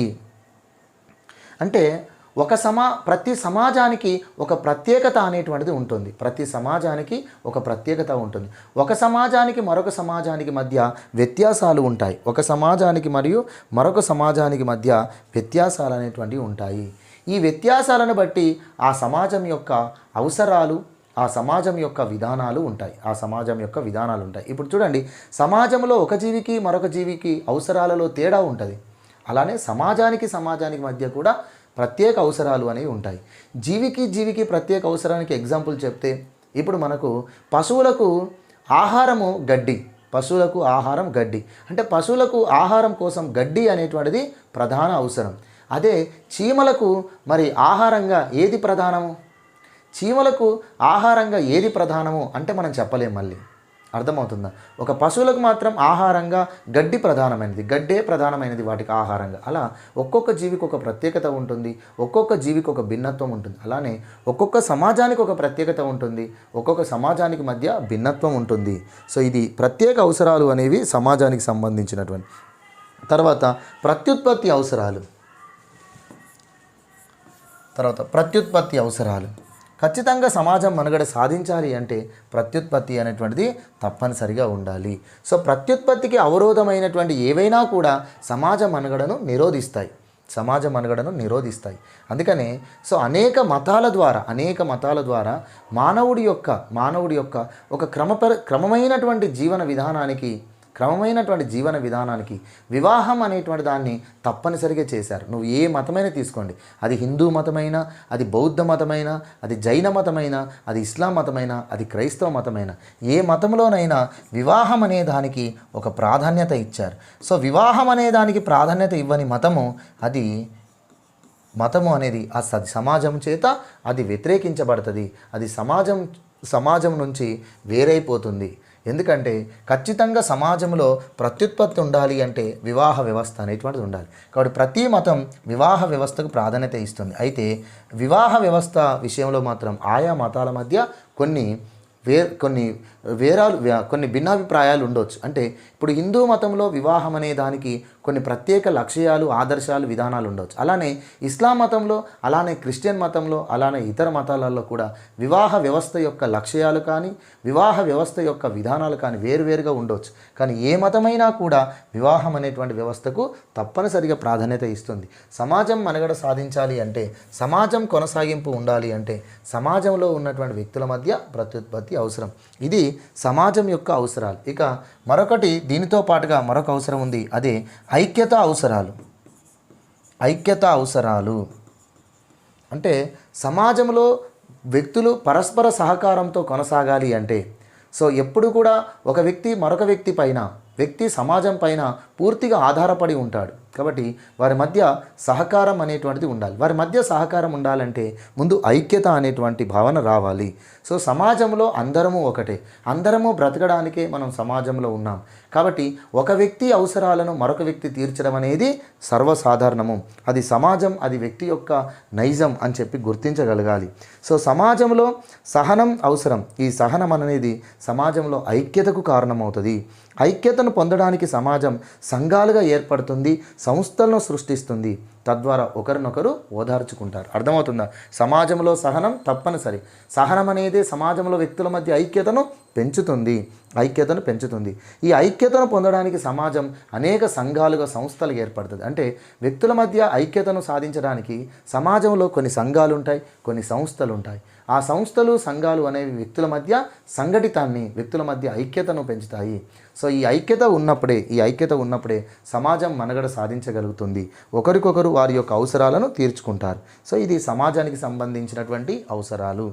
అంటే ప్రతి సమాజానికి ఒక ప్రత్యేకత అనేటువంటిది ఉంటుంది. ఒక సమాజానికి మరొక సమాజానికి మధ్య వ్యత్యాసాలు ఉంటాయి. ఒక సమాజానికి మరియు మరొక సమాజానికి మధ్య వ్యత్యాసాలు అనేటువంటివి ఉంటాయి. ఈ వ్యత్యాసాలను బట్టి ఆ సమాజం యొక్క అవసరాలు, ఆ సమాజం యొక్క విధానాలు ఉంటాయి. ఇప్పుడు చూడండి, సమాజంలో ఒక జీవికి మరొక జీవికి అవసరాలలో తేడా ఉంటుంది. అలానే సమాజానికి మధ్య కూడా ప్రత్యేక అవసరాలు అనేవి ఉంటాయి. జీవికి ప్రత్యేక అవసరానికి ఎగ్జాంపుల్ చెప్తే, ఇప్పుడు మనకు పశువులకు ఆహారం గడ్డి. అంటే పశువులకు ఆహారం కోసం గడ్డి అనేటువంటిది ప్రధాన అవసరం. అదే చీమలకు మరి ఆహారంగా ఏది ప్రధానము? అంటే మనం చెప్పలేం. మళ్ళీ అర్థమవుతుందా? ఒక పశువులకు మాత్రం ఆహారంగా గడ్డి ప్రధానమైనది, గడ్డే ప్రధానమైనది వాటికి ఆహారంగా. అలా ఒక్కొక్క జీవికి ఒక ప్రత్యేకత ఉంటుంది, ఒక్కొక్క జీవికి ఒక భిన్నత్వం ఉంటుంది. అలానే ఒక్కొక్క సమాజానికి ఒక ప్రత్యేకత ఉంటుంది, ఒక్కొక్క సమాజానికి మధ్య భిన్నత్వం ఉంటుంది. సో ఇది ప్రత్యేక అవసరాలు అనేవి సమాజానికి సంబంధించినటువంటి. తర్వాత ప్రత్యుత్పత్తి అవసరాలు. ఖచ్చితంగా సమాజం మనుగడ సాధించాలి అంటే ప్రత్యుత్పత్తి అనేటువంటిది తప్పనిసరిగా ఉండాలి. సో ప్రత్యుత్పత్తికి అవరోధమైనటువంటి ఏవైనా కూడా సమాజ మనుగడను నిరోధిస్తాయి. అందుకనే సో అనేక మతాల ద్వారా మానవుడి యొక్క ఒక క్రమమైనటువంటి జీవన విధానానికి వివాహం అనేటువంటి దాన్ని తప్పనిసరిగా చేశారు. నువ్వు ఏ మతమైనా తీసుకోండి, అది హిందూ మతమైనా, అది బౌద్ధ మతమైనా, అది జైన మతమైనా, అది ఇస్లాం మతమైనా, అది క్రైస్తవ మతమైనా, ఏ మతంలోనైనా వివాహం అనే దానికి ఒక ప్రాధాన్యత ఇచ్చారు. సో వివాహం అనే దానికి ప్రాధాన్యత ఇవ్వని మతము అనేది ఆ సమాజం చేత అది వ్యతిరేకించబడుతుంది, అది సమాజం నుంచి వేరైపోతుంది. ఎందుకంటే ఖచ్చితంగా సమాజంలో ప్రత్యుత్పత్తి ఉండాలి అంటే వివాహ వ్యవస్థ అనేటువంటిది ఉండాలి. కాబట్టి ప్రతి మతం వివాహ వ్యవస్థకు ప్రాధాన్యత ఇస్తుంది. అయితే వివాహ వ్యవస్థ విషయంలో మాత్రం ఆయా మతాల మధ్య కొన్ని భిన్నాభిప్రాయాలు ఉండవచ్చు. అంటే ఇప్పుడు హిందూ మతంలో వివాహం అనే దానికి కొన్ని ప్రత్యేక లక్ష్యాలు, ఆదర్శాలు, విధానాలు ఉండవచ్చు. అలానే ఇస్లాం మతంలో, అలానే క్రిస్టియన్ మతంలో, అలానే ఇతర మతాలలో కూడా వివాహ వ్యవస్థ యొక్క లక్ష్యాలు కానీ, వివాహ వ్యవస్థ యొక్క విధానాలు కానీ వేరువేరుగా ఉండవచ్చు. కానీ ఏ మతమైనా కూడా వివాహం అనేటువంటి వ్యవస్థకు తప్పనిసరిగా ప్రాధాన్యత ఇస్తుంది. సమాజం మనుగడ సాధించాలి అంటే, సమాజం కొనసాగింపు ఉండాలి అంటే సమాజంలో ఉన్నటువంటి వ్యక్తుల మధ్య ప్రత్యుత్పత్తి అవసరం. ఇది సమాజం యొక్క అవసరాలు. ఇక మరొకటి దీనితో పాటుగా మరొక అవసరం ఉంది, అదే ఐక్యత అవసరాలు. అంటే సమాజంలో వ్యక్తులు పరస్పర సహకారంతో కొనసాగాలి అంటే సో ఎప్పుడు కూడా ఒక వ్యక్తి మరొక వ్యక్తి సమాజం పైన పూర్తిగా ఆధారపడి ఉంటాడు. కాబట్టి వారి మధ్య సహకారం అనేటువంటిది ఉండాలి. వారి మధ్య సహకారం ఉండాలంటే ముందు ఐక్యత అనేటువంటి భావన రావాలి. సో సమాజంలో అందరము ఒకటే, అందరము బ్రతకడానికే మనం సమాజంలో ఉన్నాం. కాబట్టి ఒక వ్యక్తి అవసరాలను మరొక వ్యక్తి తీర్చడం అనేది సర్వసాధారణము. అది సమాజం, అది వ్యక్తి యొక్క నైజం అని చెప్పి గుర్తించగలగాలి. సో సమాజంలో సహనం అవసరం. ఈ సహనం అనేది సమాజంలో ఐక్యతకు కారణమవుతుంది. ఐక్యతను పొందడానికి సమాజం సంఘాలుగా ఏర్పడుతుంది, సంస్థలను సృష్టిస్తుంది. తద్వారా ఒకరినొకరు ఓదార్చుకుంటారు. అర్థమవుతుందా? సమాజంలో సహనం తప్పనిసరి. సహనం అనేది సమాజంలో వ్యక్తుల మధ్య ఐక్యతను పెంచుతుంది. ఈ ఐక్యతను పొందడానికి సమాజం అనేక సంఘాలుగా, సంస్థలు ఏర్పడుతుంది. అంటే వ్యక్తుల మధ్య ఐక్యతను సాధించడానికి సమాజంలో కొన్ని సంఘాలు ఉంటాయి, కొన్ని సంస్థలు ఉంటాయి. ఆ సంస్థలు, సంఘాలు అనేవి వ్యక్తుల మధ్య సంఘటితాన్ని, వ్యక్తుల మధ్య ఐక్యతను పెంచుతాయి. సో ఈ ఐక్యత ఉన్నప్పుడే సమాజం మనుగడ సాధించగలుగుతుంది. ఒకరికొకరు వారి యొక్క అవసరాలను తీర్చుకుంటారు. సో ఇది సమాజానికి సంబంధించినటువంటి అవసరాలు.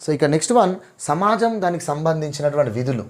సో ఇక నెక్స్ట్ వన్, సమాజం దానికి సంబంధించినటువంటి విధులు.